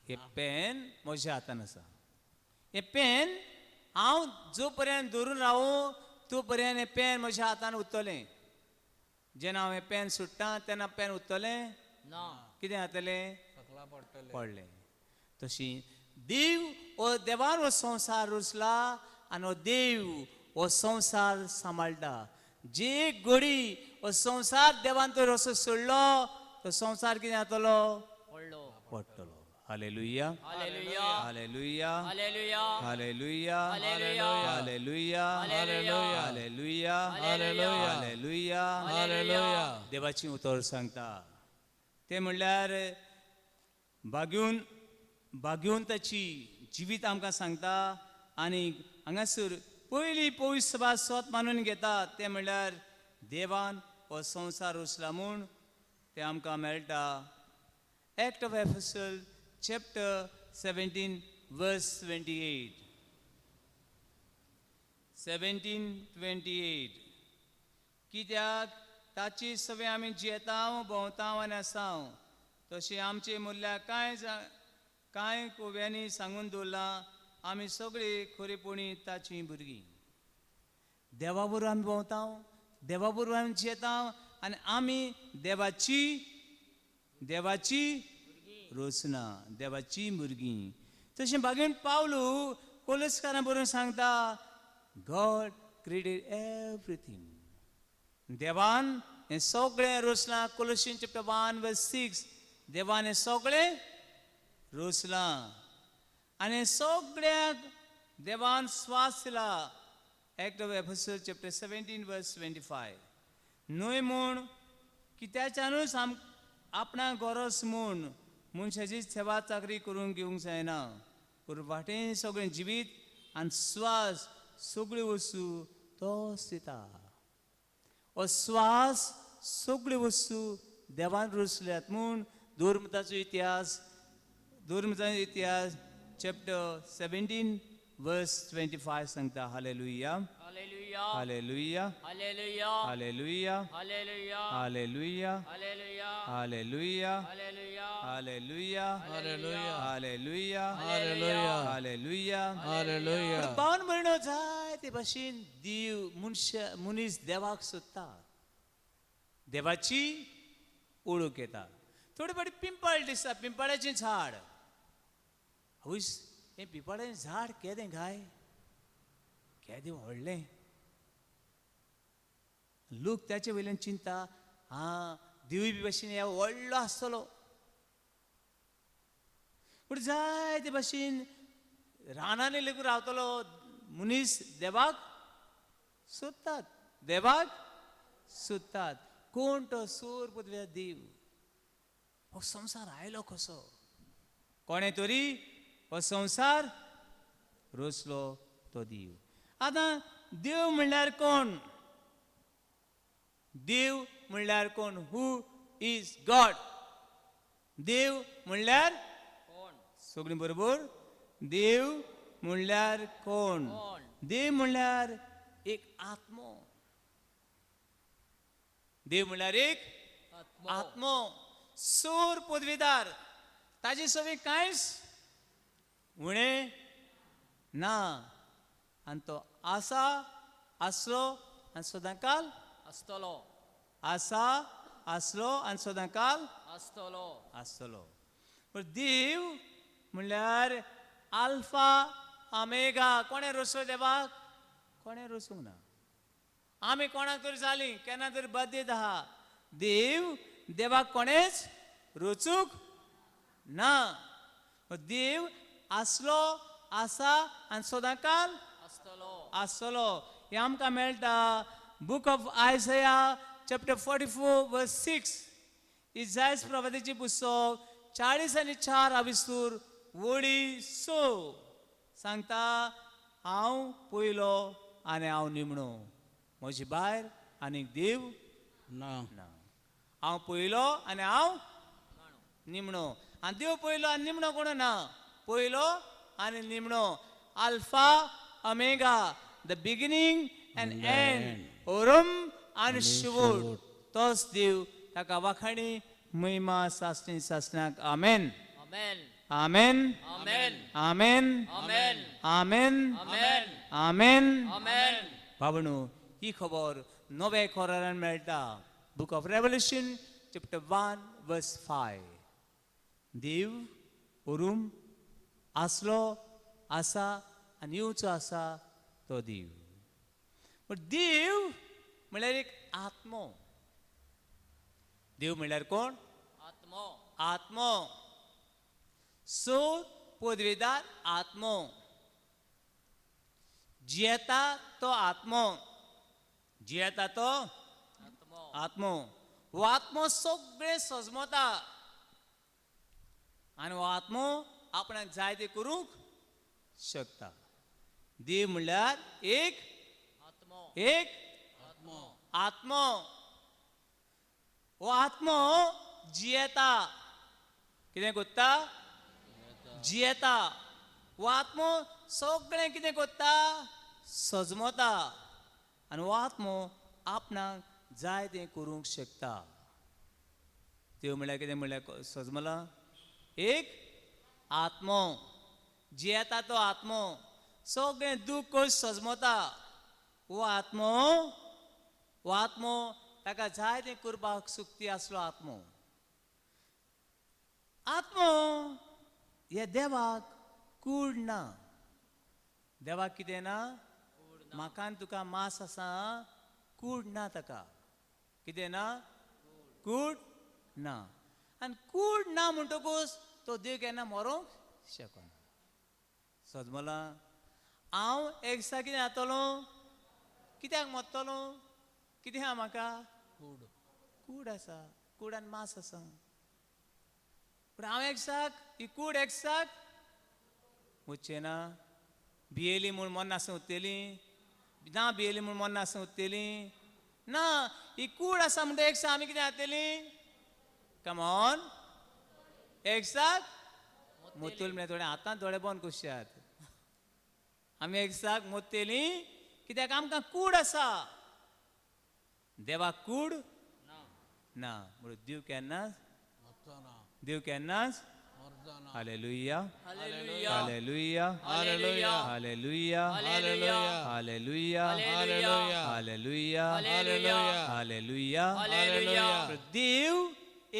[SPEAKER 1] हे पेन म्हज्या हातान आसा हे पेन हांव जो पर्यंत धरून रावू तो पर्यंत हें पेन म्हज्या हातान उरतलें जेन्ना हांव हें पेन सुट्टां तेन्ना पेन उरतलें
[SPEAKER 3] ना
[SPEAKER 1] कितें जातलें
[SPEAKER 2] सकला पडटले
[SPEAKER 1] पडलें तशी देव हो देवान हो संवसार रचला आनी हो देव हो संवसार सांबाळटा जे घडी हो संवसार देवान तो रस्तो सोडलो तो संवसार कितें जातलो
[SPEAKER 3] पडलो
[SPEAKER 1] पडटलो hallelujah
[SPEAKER 3] hallelujah
[SPEAKER 1] hallelujah
[SPEAKER 3] hallelujah
[SPEAKER 1] hallelujah
[SPEAKER 3] hallelujah
[SPEAKER 1] hallelujah
[SPEAKER 3] hallelujah
[SPEAKER 1] hallelujah
[SPEAKER 3] hallelujah
[SPEAKER 1] hallelujah
[SPEAKER 2] hallelujah
[SPEAKER 1] देवाची उतर सांगता ते म्हणल्यार बागेवन बागेवन ताची जिवीत आमकां सांगता आनी हांगासर पयली पवित्र सभा स्वत मानून घेता ते म्हणल्यार देवान हो संवसार रचला म्हूण ते आमकां मेळटा Act of Epistle chapter 17 verse 28 17:28 कित्याक ताची सवय आमी जेतांव भोंवतांव आनी आसांव तशी आमचे मुल्ल्या कांय कोव्यांनी सांगून दवरलां आमी सगळीं खरेपणी ताची भुरगीं देवा बरोबर आमी भोंवतांव देवा बरोबर आमी जेतांव आनी आमी देवाची रोसना देवाची भुरगीं तशें बागेन पावलू कोलोसकारां बरोवन सांगता गॉड क्रिएटेड एवरीथिंग देवान हें सगळें रोसलां कोलोसियन्स चॅप्टर 1 verse 6 देवान हें सगळें रोसलां आनी सगळ्याक देवान स्वास दिला Act of Epistle chapter 17 verse 25 न्हय म्हूण कित्याच्यानूच आपणाक गरज म्हूण मनशाची सेवा चाकरी करून घेवंक जायना पूण वाटेन सगळें जिवीत आनी स्वास सगळ्यो वस्तू तोच दिता हो स्वास सगळ्यो वस्तू देवान रचल्यात म्हूण धोर्मताचो इतिहास चॅप्टर 17 verse 25 सांगता hallelujah
[SPEAKER 3] hallelujah
[SPEAKER 1] hallelujah
[SPEAKER 3] hallelujah
[SPEAKER 1] hallelujah
[SPEAKER 3] hallelujah
[SPEAKER 1] hallelujah
[SPEAKER 3] hallelujah
[SPEAKER 1] hallelujah
[SPEAKER 3] hallelujah
[SPEAKER 1] hallelujah
[SPEAKER 2] hallelujah
[SPEAKER 1] hallelujah
[SPEAKER 2] hallelujah
[SPEAKER 1] hallelujah
[SPEAKER 2] hallelujah
[SPEAKER 1] बावन म्हणो जाय ते भाशेन देव मनीस देवाक सोदता देवाची ओळख येता थोडे फावटी पिंपळ दिसता पिंपळाचें झाड आवयस हें पिंपळाचें झाड केदें गाय केदें व्हडलें लोक त्याचे वयल्यान चिंता देवूय बी भाशेन हे व्हडलो आसतलो पूण जाय ते भाशेन रानांनी लेगून रावतलो मनीस देवाक सोदतात कोण तो सोर पदव्या देव हो संवसार आयलो कसो कोणे तरी हो संवसार रचलो तो देव आतां देव म्हणल्यार कोण देव म्हणल्यार कोण हू इज गॉड देव म्हणल्यार
[SPEAKER 3] कोण
[SPEAKER 1] सगळीं बरोबर देव म्हणल्यार कोण देव म्हणल्यार एक आत्मो देव म्हणल्यार एक आत्मो सोर पदवीदार ताजी सवय कांयच उणें ना आनी तो आसा आसलो आनी सदांकाल
[SPEAKER 3] आसतलो
[SPEAKER 1] आसा आसलो आनी सदांकाल
[SPEAKER 3] आसतलो
[SPEAKER 1] आसतलो पण देव म्हणल्यार आल्फा आमेगा कोणें रचलो देवाक कोणें रचूंक ना आमी कोणाक तरी जालीं केन्ना तरी बद्दीत आहा देवाक कोणेंच रचूंक ना देव आसलो आसा आनी सदांकाल आसतलो हें आमकां मेळटा बूक ऑफ आयझाया चॅप्टर 44 verse 6 इसायास प्रवादीचें पुस्तक 40 आनी 4 हाविस्तूर वडी 6 सांगता हांव पयलो आनी हांव निमणो म्हजे भायर आनीक देव
[SPEAKER 2] ना
[SPEAKER 1] हांव पयलो आनी हांव निमणो आनी देव पयलो आनी निमणो कोण ना पयलो आनी निमणो alpha omega the beginning end end ओरम आनी शेवट तोच देव ताका वाखाणी महिमा सासणी सासणाक आमेन
[SPEAKER 3] आमेन
[SPEAKER 1] आमेन
[SPEAKER 3] Amen.
[SPEAKER 1] आमेन
[SPEAKER 3] Amen.
[SPEAKER 1] आमेन
[SPEAKER 3] Amen.
[SPEAKER 1] आमेन
[SPEAKER 3] Amen.
[SPEAKER 1] बाबणू ही खबर नवे खोरान मेळटा बुक ऑफ रेवल्यूशन चॅप्टर 1 वर्स 5 देव उरूम आसलो आसा आनी येवचो आसा तो देव पण देव म्हळ्यार एक आत्मो देव म्हळ्यार कोण
[SPEAKER 3] Atmo.
[SPEAKER 1] आत्मो सो पदवेदार आत्मो जियेता तो आत्मो जियेता तो
[SPEAKER 3] Atmo.
[SPEAKER 1] आत्मो हो आत्मो सगळे सजमता आनी हो आत्मो आपणाक जाय ते करूंक शकता देव म्हणल्यार एक
[SPEAKER 3] Atmo.
[SPEAKER 2] आत्मो
[SPEAKER 1] आत्मो हो आत्मो जियेता कितें कोत्ता जियेता हो आत्मो सगळें कितें कोत्ता सजमता आनी हो आत्मो आपणाक जाय तें करूंक शकता देव म्हळ्यार कितें म्हळ्यार सजमला एक आत्मो जियेता तो आत्मो सगळें दूख कश्ट सजमता हो आत्मो ताका जाय तें करपाक सुक्ती आसलो आत्मो आत्मो हे देवाक कूड ना देवाक कितें ना म्हाका आनी तुका मास आसा कूड ना ताका कितें ना कूड ना आनी कूड ना म्हणटकूच तो देव केन्ना मरोंक शकना सजमला हांव एक दिसा कितें जातलो कित्याक मरतलो कितें आहा म्हाका
[SPEAKER 2] कूड
[SPEAKER 1] कूड आसा कूड आनी मास आसा पूण हांव एक दिसाक ही कूड एक दिसाक वच्चें ना भियेली म्हूण मरना आसूं उत्तेली ना भियेली म्हूण मरना आसूं उत्तेली ना ही कूड आसा म्हणटा एक दिसा आमी कितें जातली कमॉन एक दिसाक मुत्तली म्हळ्यार थोडे हातान थोडे बंद कुशात आमी एक दिसाक मुत्तेली कित्याक आमकां कूड आसा देवाक कूड ना म्हणून देव केन्नाच
[SPEAKER 2] मरतना
[SPEAKER 1] देव केन्नाच
[SPEAKER 2] मरतना
[SPEAKER 1] hallelujah
[SPEAKER 3] Hallelujah.
[SPEAKER 1] Hallelujah
[SPEAKER 3] Hallelujah.
[SPEAKER 1] Hallelujah
[SPEAKER 3] Hallelujah.
[SPEAKER 1] Hallelujah
[SPEAKER 3] Hallelujah.
[SPEAKER 1] Hallelujah
[SPEAKER 3] Hallelujah.
[SPEAKER 1] Hallelujah
[SPEAKER 3] Hallelujah.
[SPEAKER 1] देव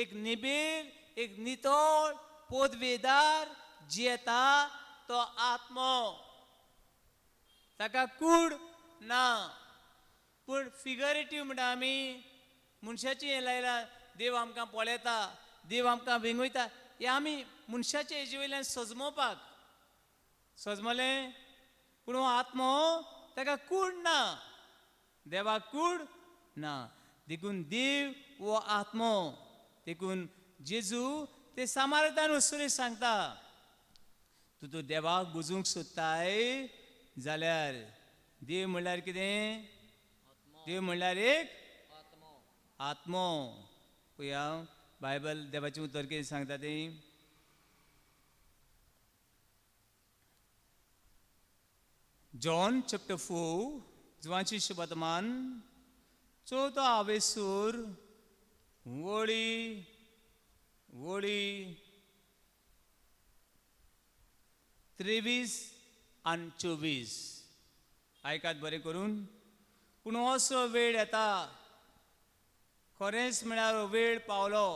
[SPEAKER 1] एक निबेल एक नितोळ पदवेदार जियेता तो आत्मो ताका कूड ना पूण फिगरेटीव म्हणटा आमी मनशाची हें लायला देव आमकां पळयता देव आमकां भिंगयता हे आमी मनशाचे हेजे वयल्यान सजमोवपाक सजमलें पूण हो आत्मो ताका कूड ना देवाक कूड ना देखून देव हो आत्मो देखून जेजू ते सामार्तान वचून सांगता तूं देवाक बुजूंक सोदताय जाल्यार देव म्हणल्यार कितें देव म्हणल्यार एक
[SPEAKER 3] Atmo.
[SPEAKER 1] आत्मो पळया बायबल देवाचें उतर कितें सांगता तें जॉन चॅप्टर 4 जुवांची शुभवर्तमान 14 सूर वळी 23 आनी 24 आयकात बरें करून पूण असो वेळ येता खरेंच म्हळ्यार वेळ पावलो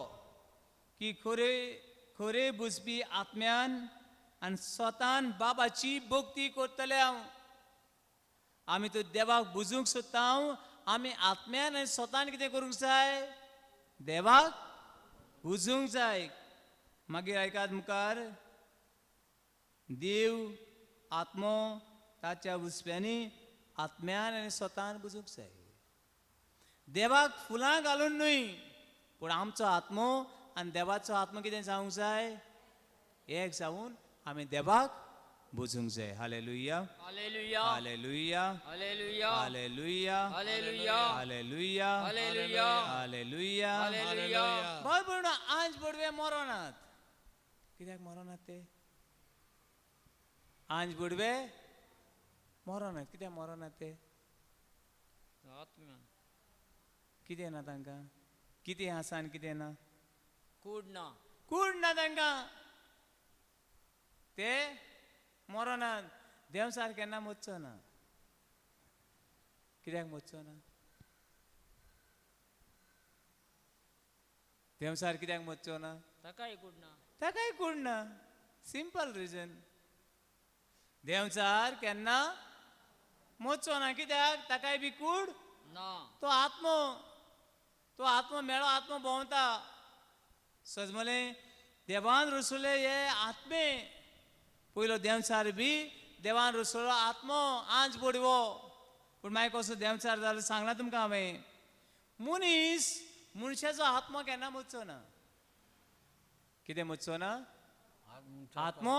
[SPEAKER 1] की खरे बुजपी आत्म्यान आनी स्वतान बाबाची भक्ती करतले हांव आमी तो देवाक बुजूंक सोदता हांव आमी आत्म्यान आनी स्वतान कितें करूंक जाय देवाक बुजूंक जाय मागीर आयकात मुखार देव आत्मो ताच्या उस्प्यांनी आत्म्यान आनी स्वतान बुजूंक जाय देवाक फुलां घालून न्हय पूण आमचो आत्मो आनी देवाचो आत्मो कितें जावंक जाय एक जावन आमी देवाक बुजूंक जाय hallelujah
[SPEAKER 3] Hallelujah.
[SPEAKER 1] Hallelujah
[SPEAKER 3] Hallelujah.
[SPEAKER 1] Hallelujah
[SPEAKER 3] Hallelujah.
[SPEAKER 1] Hallelujah
[SPEAKER 3] Hallelujah.
[SPEAKER 1] Hallelujah
[SPEAKER 3] Hallelujah.
[SPEAKER 1] बरें पूण आंज बडवे मरोनात कित्याक मरोनात ते आंज बडवे मरोनात कित्याक मरोनात ते
[SPEAKER 3] Atman.
[SPEAKER 1] कितें ना तांकां कितें आसा आनी कितें ना
[SPEAKER 3] Kudna.
[SPEAKER 1] कूड ना तांकां ते मरोना देव सार केन्ना मोदचो ना कित्याक मोदचो ना देव सार कित्याक मोदचो ना
[SPEAKER 3] ताकाय कुडना
[SPEAKER 1] ताकाय कूड ना सिंपल रिजन देवचार केन्ना मोदचो ना कित्याक ताकाय बी कूड
[SPEAKER 3] ना
[SPEAKER 1] तो आत्मो मेळो आत्मो भोंवता सजमले देवान रसुले हे आत्मे पयलो देवचार बी देवान रसुलो आत्मो आंज बोडवो पूण मागीर कसो देवचार जालो सांगला तुमकां हांवें मनशाचो आत्मो केन्ना मोदचो ना कितें मोदचो ना आत्मो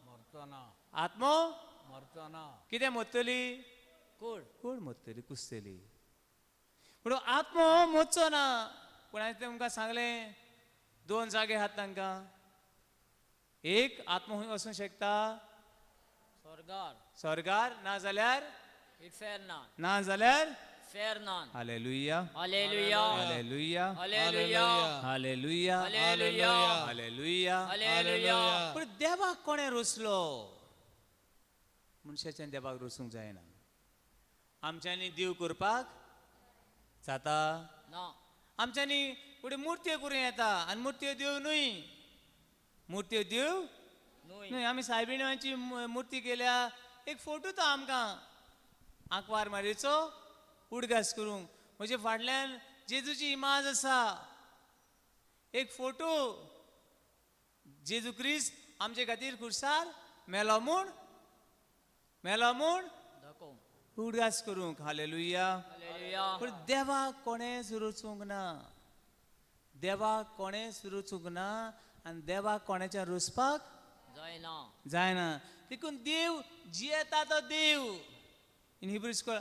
[SPEAKER 2] मरतना
[SPEAKER 1] आत्मो
[SPEAKER 2] मरतना
[SPEAKER 1] कितें मोदतली
[SPEAKER 3] कूड
[SPEAKER 1] कोण मोदतली कुसतली पूण आत्मो मोदचो ना पूण हांवें तुमकां सांगलें 2 जागे आहात तांकां एक आत्मो खंय वचूंक शकता
[SPEAKER 3] स्वर्गार
[SPEAKER 1] स्वर्गार नाजाल्यार
[SPEAKER 3] फेरनान
[SPEAKER 1] hallelujah
[SPEAKER 3] hallelujah
[SPEAKER 1] hallelujah
[SPEAKER 3] hallelujah
[SPEAKER 1] hallelujah
[SPEAKER 3] hallelujah
[SPEAKER 1] hallelujah
[SPEAKER 3] hallelujah
[SPEAKER 1] पूण देवाक कोणें रोसलो मनशाच्यान देवाक रोसूंक जायना आमच्यांनी देव करपाक जाता
[SPEAKER 3] ना
[SPEAKER 1] आमच्यांनी फुडें मुर्त्यो करूं येता आनी मुर्त्यो देव न्हय मुर्त्यो देव
[SPEAKER 3] न्हय
[SPEAKER 1] न्हय आमी सायबिणीची मुर्ती केल्या एक फोटो तो आमकां आंकवार मारयेचो उडगास करूंक म्हजे फाटल्यान जेजूची इमाज आसा एक फोटो जेजू क्रिस्त आमचे खातीर खुर्सार मेलो म्हूण
[SPEAKER 3] दाखोव
[SPEAKER 1] उडगास करूंक हालेलुया
[SPEAKER 3] हालेलुया
[SPEAKER 1] पूण देवाक कोणेंच रोचूंक ना देवाक कोणेंच रोचूंक ना आनी देवाक कोणाच्या रोसपाक
[SPEAKER 3] जायना
[SPEAKER 1] जायना देखून देव जियेता तो देव इन हिब्रू स्कूल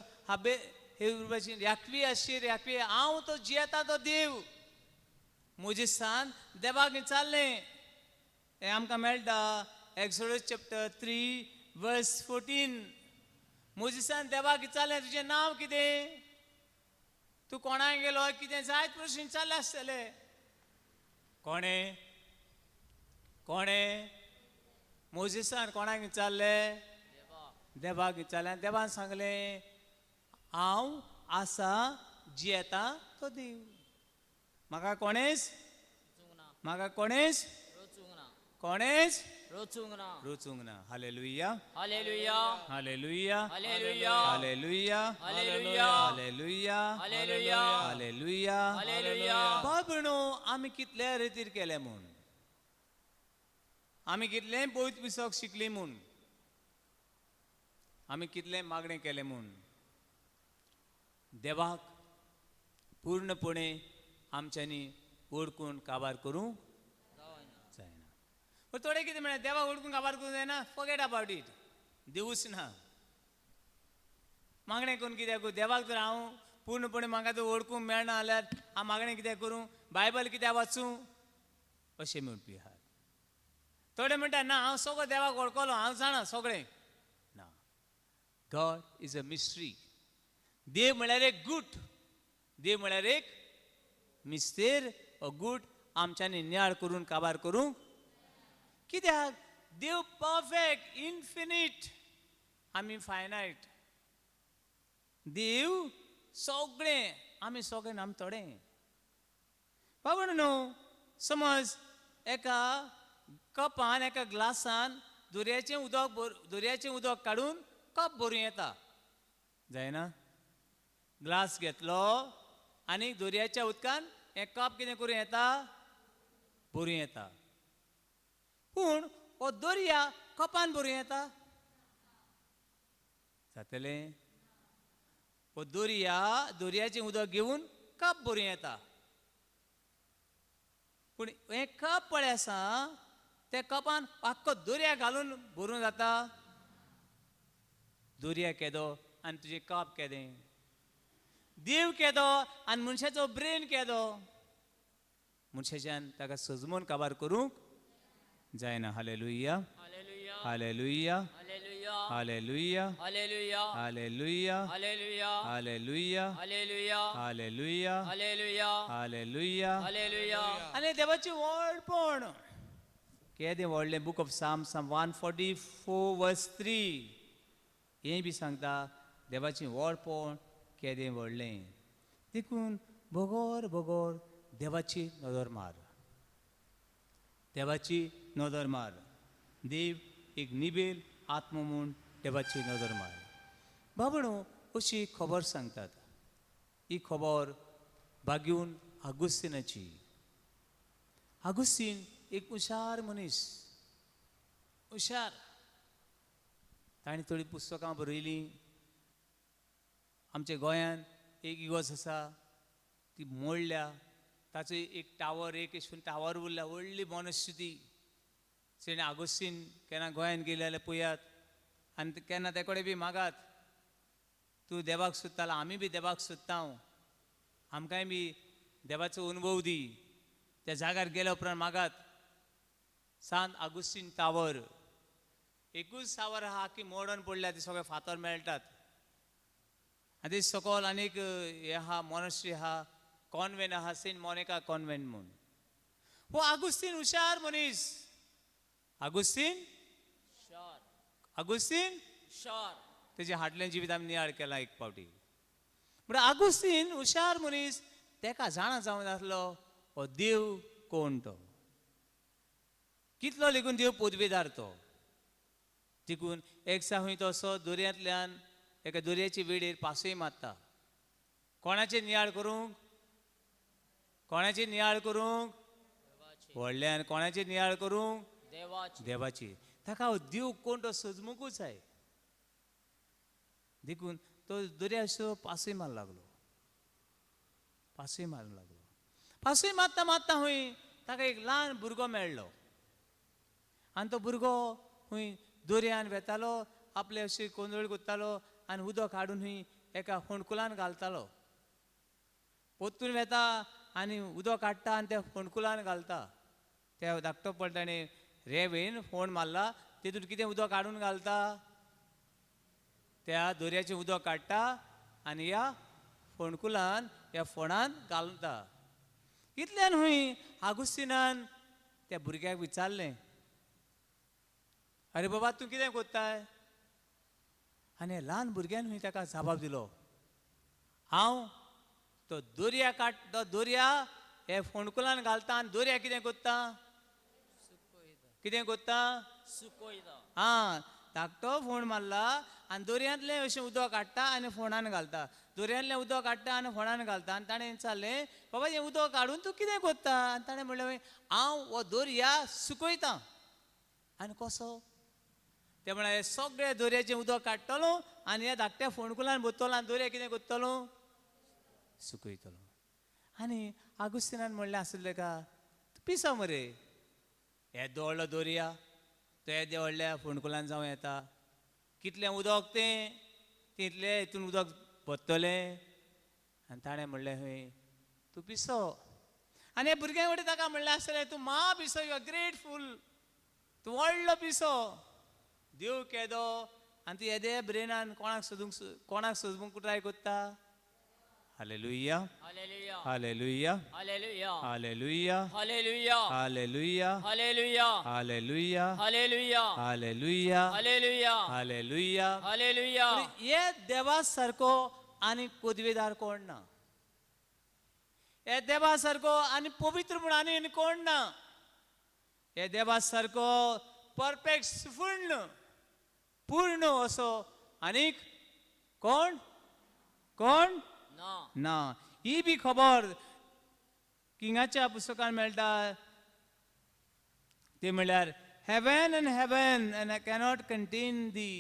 [SPEAKER 1] हिब्रू भाशेन याक्वी आशीर याक्वी हांव तो जियेता तो देव मोजेसान देवाक विचारलें हें आमकां मेळटा एक्सोडस चॅप्टर 3 वर्स 14 मोजेसान देवाक विचारलें तुजें नांव कितें तूं कोणाक गेलो कितें जायत प्रश्न विचारले आसतले कोणें मोजेसान कोणाक विचारलें देवाक विचारलें आनी देवान सांगलें हांव आसा जियेता तो देव म्हाका कोणेंच
[SPEAKER 3] रोचूंक ना
[SPEAKER 1] रोचूंक ना hallelujah
[SPEAKER 3] hallelujah
[SPEAKER 1] hallelujah
[SPEAKER 3] hallelujah
[SPEAKER 1] hallelujah
[SPEAKER 3] hallelujah
[SPEAKER 1] hallelujah
[SPEAKER 3] hallelujah
[SPEAKER 1] hallelujah
[SPEAKER 3] hallelujah
[SPEAKER 1] बाबणो आमी कितले रितीर केले म्हूण आमी कितले पवित्र पुस्तक शिकली म्हूण आमी कितले मागणें केलें म्हूण देवाक पूर्णपणे आमच्यांनी ओळखून काबार करूंक जायना पूण थोडे कितें म्हणल्यार देवाक ओळखून काबार करूंक जायना फॉरगेट अबाउट इट देवूच ना मागणें करून कित्याक देवाक जर हांव पूर्णपणे म्हाका जर ओळखूंक मेळना जाल्यार हांव मागणें कित्याक करूं बायबल कित्याक वाचूं अशें म्हणपी आहात थोडे म्हणटा ना हांव सगळो देवाक वळखलो हांव जाणा सगळें ना गॉड इज अ मिस्ट्री देव म्हळ्यार एक गूट देव म्हळ्यार एक मिस्तेर अ गूट आमच्यांनी नियाळ करून काबार करूंक कित्याक देव परफेक्ट इन्फिनीट आमी फायनायट देव सगळें आमी सगळें आमी थोडें बाबा न्हू समज एका कपान एका ग्लासान दोरयाचें उदक काडून कप भरूं येता जायना ग्लास घेतलो आनी दोरयाच्या उदकान हें कप कितें करूं येता भरूं येता पूण हो दोरया कपान भरूं येता जातलें हो दोरयाचें उदक घेवन कप भरूं येता पूण हें कप पळय आसा त्या कपान आख्खो दोरया घालून भरूं जाता दोरया केदो आनी तुजें कप केदें देव केदो आनी मनशाचो ब्रेन केदो मनशाच्यान ताका सजमून काबार करूंक जायना hallelujah
[SPEAKER 3] hallelujah
[SPEAKER 1] hallelujah hallelujah
[SPEAKER 3] hallelujah
[SPEAKER 1] hallelujah
[SPEAKER 3] hallelujah
[SPEAKER 1] hallelujah
[SPEAKER 3] hallelujah
[SPEAKER 1] hallelujah
[SPEAKER 3] hallelujah
[SPEAKER 1] hallelujah
[SPEAKER 3] hallelujah
[SPEAKER 1] आनी देवाची व्हडपण
[SPEAKER 3] केदें व्हडलें बूक ऑफ साम 144 वर्स 3 हें बी सांगता देवाचें व्हड पळोवन केदें व्हडलें देखून भोगोर भोगोर देवाची नदर मार, देवाची नदर मार. देव एक निबेल आत्म म्हूण देवाची नदर मार. बाबणो अशी खबर सांगतात. ही खबर बागून आगुस्तिनाची. आगुस्तीन एक हुशार मनीस, हुशार. ताणें थोडी पुस्तकां बरयलीं. आमच्या गोंयांत एक इगोज आसा ती मोडल्या. ताचो एक टावर एक अशें टावर उरल्या व्हडली मोनस्टिटी. सेंट आगोस्तीन केन्ना गोंयांत गेले जाल्यार पळयात आनी केन्ना ते कडेन बी मागात तूं देवाक सोदतालो आमी बी देवाक सोदता आमकांय बी देवाचो अनुभव दी. त्या जाग्यार गेल्या उपरांत मागात. सांत आगोस्तीन टावर एकूच टावर आहा की मोडून पडल्या ती सगळे फातर मेळटात. आनी ते सकयल आनीक हे आहा मॉनेस्ट्री आहा कॉन्वेंट आहा सेंट मोनिका कॉन्वेंट म्हणून. हो आगुस्तीन हुशार मनीस. आगुस्तीन
[SPEAKER 2] शॉर
[SPEAKER 3] आगुस्तीन
[SPEAKER 2] शॉर
[SPEAKER 3] तेजे हाडलें जिवीत आमी नियाळ केलां एक फावटी. म्हणून आगुस्तीन हुशार मनीस तेका जाणा जावन आसलो हो देव कोण तो, कितलो लेगून देव पदवेदार तो. देखून एक साहूय तो असो दर्यांतल्यान एका दर्याची वेळेर पासय मारता. कोणाचेर नियाळ करूंक, कोणाचेर नियाळ करूंक, व्हडल्यान कोणाचेर नियाळ करूंक,
[SPEAKER 2] देवाची
[SPEAKER 3] देवाची. ताका हो देव कोण तो सजमुकूच आहे. देखून तो दर्या असो पासय मार लागलो, पासय मारूंक लागलो. पासय मारता मारता हूंय ताका एक ल्हान भुरगो मेळ्ळो. आनी तो भुरगो हूंय दर्यान वेतालो आपले अशी कोंदळ कोत्तालो आनी उदक हाडून हूंय एका फोंडकुलान घालतालो. पोत्तून वेता आनी उदक हाडटा आनी त्या फोंडकुलान घालता. त्या धाकटो पडटाणे रेंवेन फोंड मारला तेतून कितें उदक हाडून घालता, त्या दर्याचें उदक काडटा आनी ह्या फोंडकुलान ह्या फोंडान घालता. इतल्यान हूंय आगुस्तिनान त्या भुरग्याक विचारलें, अरे बाबा तूं कितें कोत्ताय? आनी ल्हान भुरग्यान हूंय ताका जबाब दिलो, हांव तो दर्या तो दर्या हे फोंडकुलान घालता आनी दर्या कितें कोत्ता, कितें कोत्ता,
[SPEAKER 2] सुकयता.
[SPEAKER 3] हां धाकटो फोंड मारला आनी दर्यांतलें अशें उदक हाडटा आनी फोंडान घालता. दर्यांतलें उदक हाडटा आनी फोंडान घालता. आनी ताणें विचारलें बाबा हें उदक हाडून तूं कितें कोत्ता? आनी ताणें म्हणलें हांव हो दर्या सुकयता. आनी कसो? ते म्हळ्यार सगळे दर्याचें उदक काडटलो आनी ह्या धाकट्या फोंडकुलान भरतलो आनी दर्या कितें कोत्तलो, सुकयतलो. आनी आगुस्तिनान म्हणलें आसलें का तूं पिसो मरे, येदो व्हडलो दर्या तो येद्या व्हडल्या फोंडकुलान जावं येता. कितलें उदक तें तितलें हितून उदक भरतलें. आनी ताणें म्हणलें हय तूं पिसो. आनी हे भुरग्यां कडेन ताका म्हणलें आसलें तूं मा पिसो, यू आर ग्रेटफूल, तूं व्हडलो पिसो. देव केदो आनी तूं येद्या ब्रेनान कोणाक सोदूंक ट्राय कोत्ता. Hallelujah
[SPEAKER 2] hallelujah
[SPEAKER 3] hallelujah
[SPEAKER 2] hallelujah
[SPEAKER 3] hallelujah
[SPEAKER 2] hallelujah
[SPEAKER 3] hallelujah
[SPEAKER 2] hallelujah
[SPEAKER 3] hallelujah
[SPEAKER 2] hallelujah
[SPEAKER 3] hallelujah
[SPEAKER 2] hallelujah
[SPEAKER 3] hallelujah.
[SPEAKER 2] Hallelujah.
[SPEAKER 3] हे देवा सारको आनी पदवेदार कोण ना. हे देवा सारको आनी पवित्र म्हूण आनी कोण ना. हे देवा सारको परफेक्ट पूर्ण असो आनीक कोण कोण
[SPEAKER 2] ना
[SPEAKER 3] ना. ही बी खबर किंगाच्या पुस्तकान मेळटा. ते म्हणल्यार heaven and I cannot contain thee.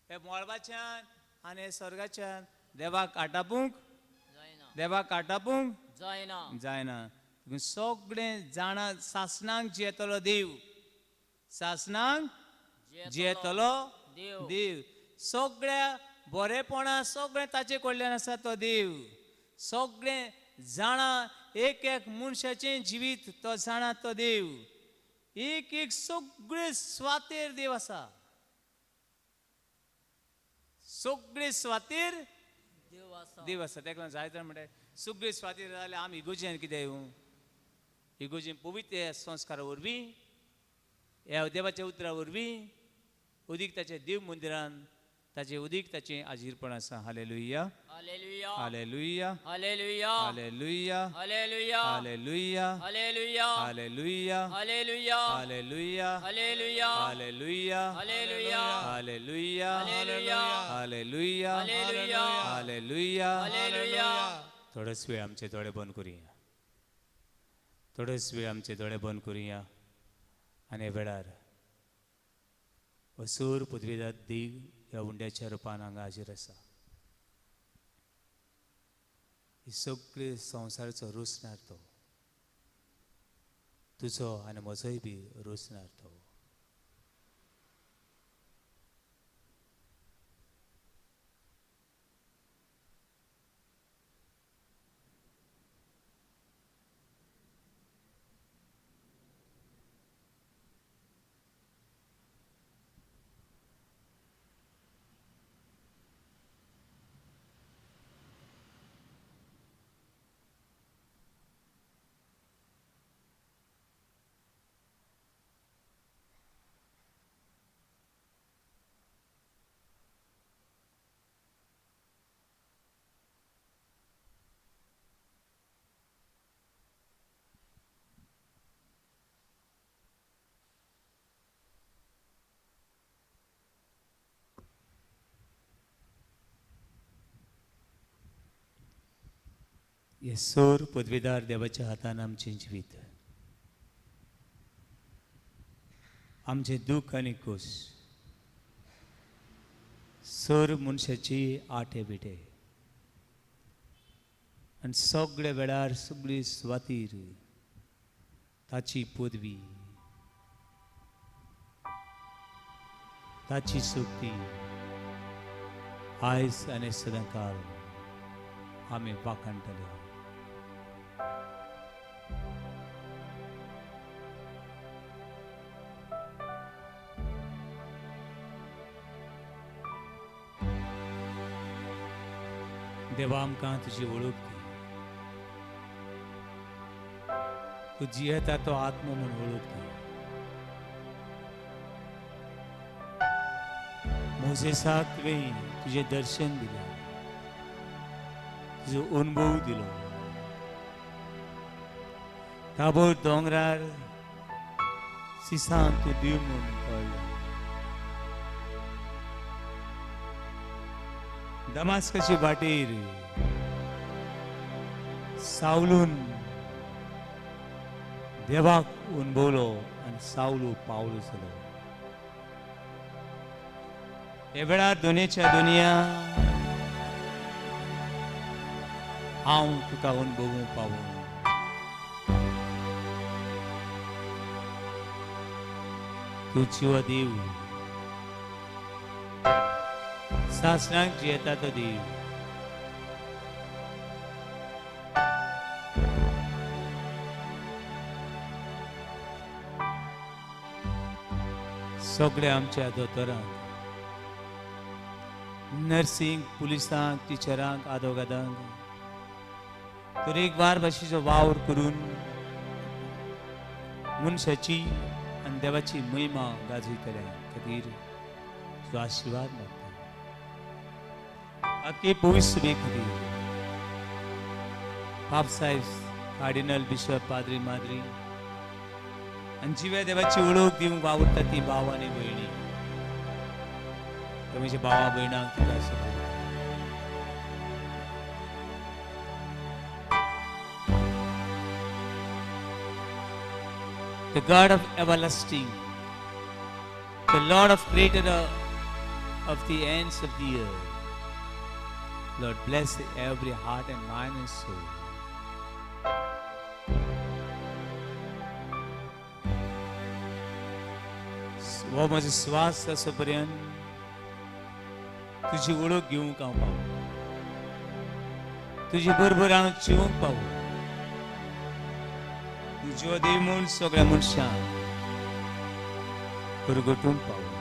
[SPEAKER 3] हे मोळबाच्यान आनी हे स्वर्गाच्यान देवाक आटापूंक
[SPEAKER 2] जायना
[SPEAKER 3] देवाक आटापूंक
[SPEAKER 2] जायना
[SPEAKER 3] जायना. सगळें जाणा सासणांक जियेतलो देव, सासणांक जियेतलो
[SPEAKER 2] देव.
[SPEAKER 3] देव. सगळ्या बरेपणा सगळें ताचे कडल्यान आसा तो देव. सगळें जाणा एक एक मनशाचें जिवीत तो जाणा तो देव. एक एक सगळे स्वातेर देव आसा. सगळे स्वातेर
[SPEAKER 2] देव आसा.
[SPEAKER 3] देव आसा. ताका जायत म्हणटा सगळे स्वातीर जाल्यार आमी इगोर्जेन कितें इगोर्जेन पवित्र संस्कारा वरवीं ह्या देवाच्या उतरा वरवीं उदीक ताच्या देव मंदिरान ताचे उदीक ताचें आजीरपण आसा. Hallelujah,
[SPEAKER 2] Hallelujah.
[SPEAKER 3] Hallelujah,
[SPEAKER 2] Hallelujah.
[SPEAKER 3] Hallelujah,
[SPEAKER 2] Hallelujah.
[SPEAKER 3] Hallelujah,
[SPEAKER 2] Hallelujah.
[SPEAKER 3] Hallelujah,
[SPEAKER 2] Hallelujah.
[SPEAKER 3] Hallelujah,
[SPEAKER 2] Hallelujah.
[SPEAKER 3] Hallelujah,
[SPEAKER 2] Hallelujah.
[SPEAKER 3] Hallelujah,
[SPEAKER 2] Hallelujah.
[SPEAKER 3] Hallelujah,
[SPEAKER 2] Hallelujah.
[SPEAKER 3] Hallelujah.
[SPEAKER 2] Hallelujah.
[SPEAKER 3] थोडोच वेळ आमचे दोळे बंद करुया. थोडोच वेळ आमचे दोळे बंद करुया. आनी हे वेळार वसूर पदवीदार देग ह्या उंड्याच्या रुपान हांगा हाजीर आसा. ही सगळे संवसाराचो रोसणार तो, तुजो आनी म्हजोय बी रोसणार तो. हे सोर पदवीदार देवाच्या हातान आमचे जिवीत, आमचे दुख आनी खोस, सोर मनशाची आटे बिटे आनी सगळे वेळार सगळी सुवातीर ताची पदवी, ताची सुक्ती आयज आनी सदांकाळ आमी वाखाणटले. देवा आमकां तुजी वळख दी. तूं जियेता तो आत्मो म्हूण वळख दी. मोसेसाक तुवें तुजें दर्शन दिलें, तुजो अनुभव दिलो. ताबोर दोंगरार सिसान तूं देव म्हणून कळ्ळें. दमास्कची वाटेर सावलून देवाक अनुभवलो आनी सावलू पावलो जालो. हे वेळार दुनियेच्या दुनिया हांव तुका अनुभवूं पावूं. तूं जिवा देव, सासणाक जियेता तो देव. सगळे आमच्या दोतोरांक, नर्सिंग, पुलिसांक, टिचरांक, आदोगादांक तरेकवार भाशेचो वावर करून मनशाची आनी देवाची महिमा गाजयतल्या खातीर तुजो आशिर्वाद मागता. आख्खे पवित्र सभे खातीर पाप साहेब, कार्डिनल, बिशप, पाद्री, माद्री आनी जिव्या देवाची वळख दिवंक वावुरता ती भाव आनी भयणी, म्हज्या भावा भयणांक तुका आशिर्वाद. The God of everlasting, the Lord of creator of the ends of the earth, Lord, bless every heart and mind and soul. हो म्हजो श्वास असो पर्यंत तुजी वळख घेवंक हांव पावूं, तुजे बरोबर हांव जिवंक पावूं. तुज्यो देव म्हूण सगळ्या मनशांक परगटूंक पावूं.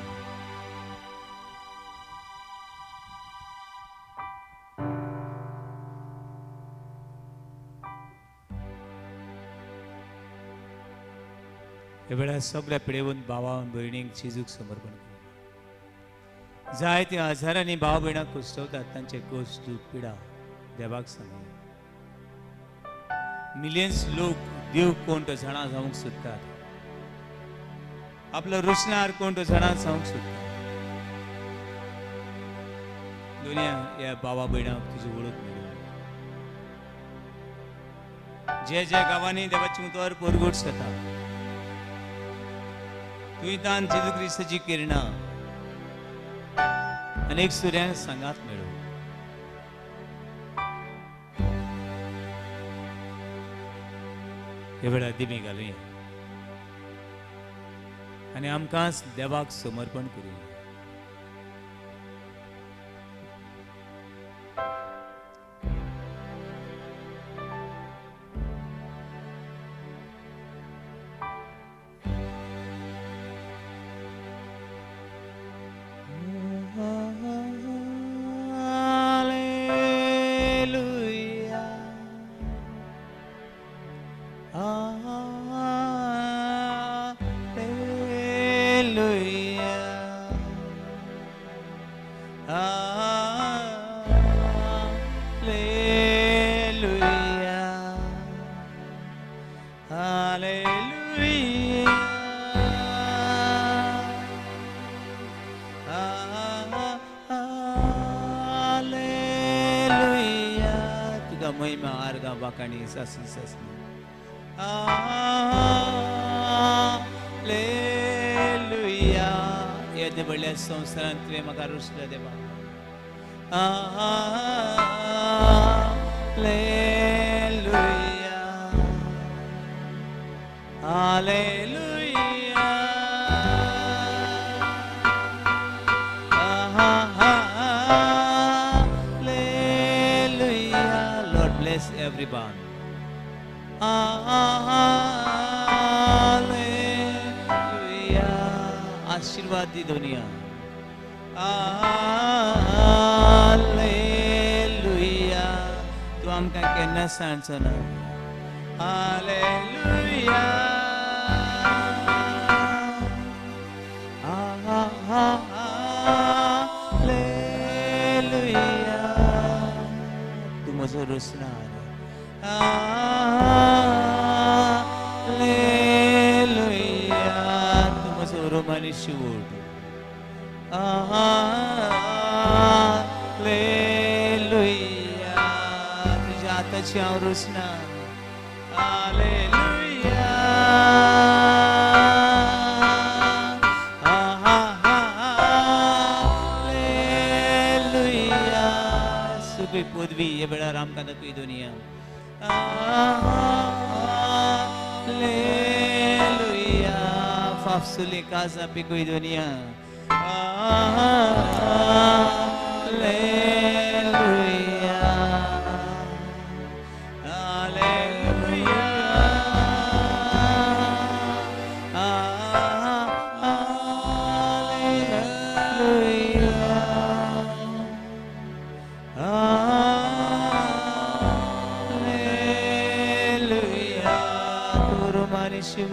[SPEAKER 1] हे वेळार सगळ्या पिळेवून भावां भयणींक जेजूक समर्पण करूया. जायते हजारांनी भाव भयणांक कुसतवतात तांचे गोश्ट दूख पिडा देवाक सांगया. मिलियन्स लोक देव कोण तो जाणा जावंक सोदतात. आपलो रुसणार कोण तो जाणा जावंक सोदतात. दुनिया ह्या भावा भयणांक तुजी वळख मेळ्ळी. जे जे गांवांनी देवाची उतर परगट जाता तुयतान जेजू क्रिस्ताची किरणां अनेक सुर्यांक सांगात मेळो. हे वेळार दिमी घालुया आनी आमकांच देवाक समर्पण करुया. महिमा आर्गा बाकाणी सासी सासनी हालेलुया. येदे बडल्या संवसारांत तुवें म्हाका रुसला देवा. Hallelujah hallelujah. Bless everyone. Hallelujah. आशीर्वाद दी दुनिया. Hallelujah. तू आमकां केन्ना सांगचो ना. Hallelujah. Hallelujah. तू म्हजो रुसणार. Hallelujah. तू म्हजो रोमानी शिवोड. Hallelujah. तुझ्या आताची हांव रुसणार. Hallelujah. Hallelujah. सगळी पदवी हे वेळार आमकां दाखय दुनिया. Hallelujah. फाफसुली काजा पिकोय दुनिया. Hallelujah. Hallelujah. Hallelujah. Turu manishu.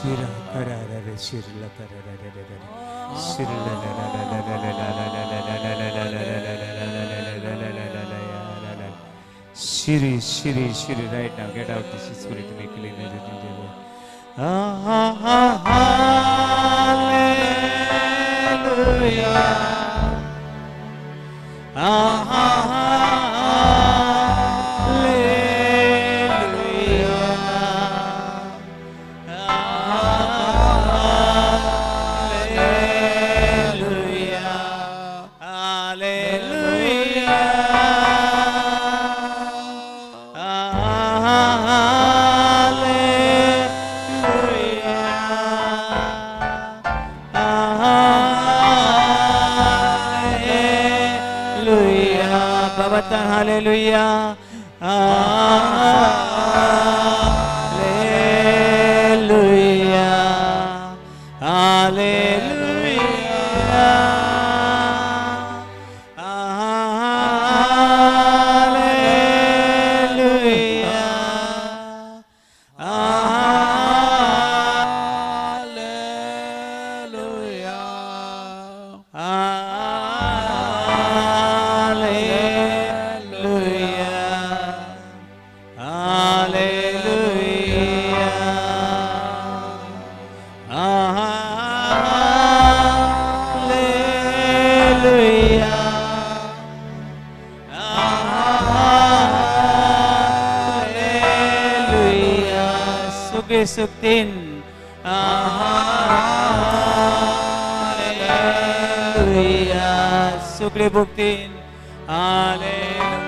[SPEAKER 1] Shira karara shirla karara shirla la la la la la la la la la. Shiri, Shiri, Shiri, right now, get out this spirit, make clean everything. Hallelujah. Hallelujah. Hallelujah. Suktin. Hallelujah. Sukli buktin. Hallelujah.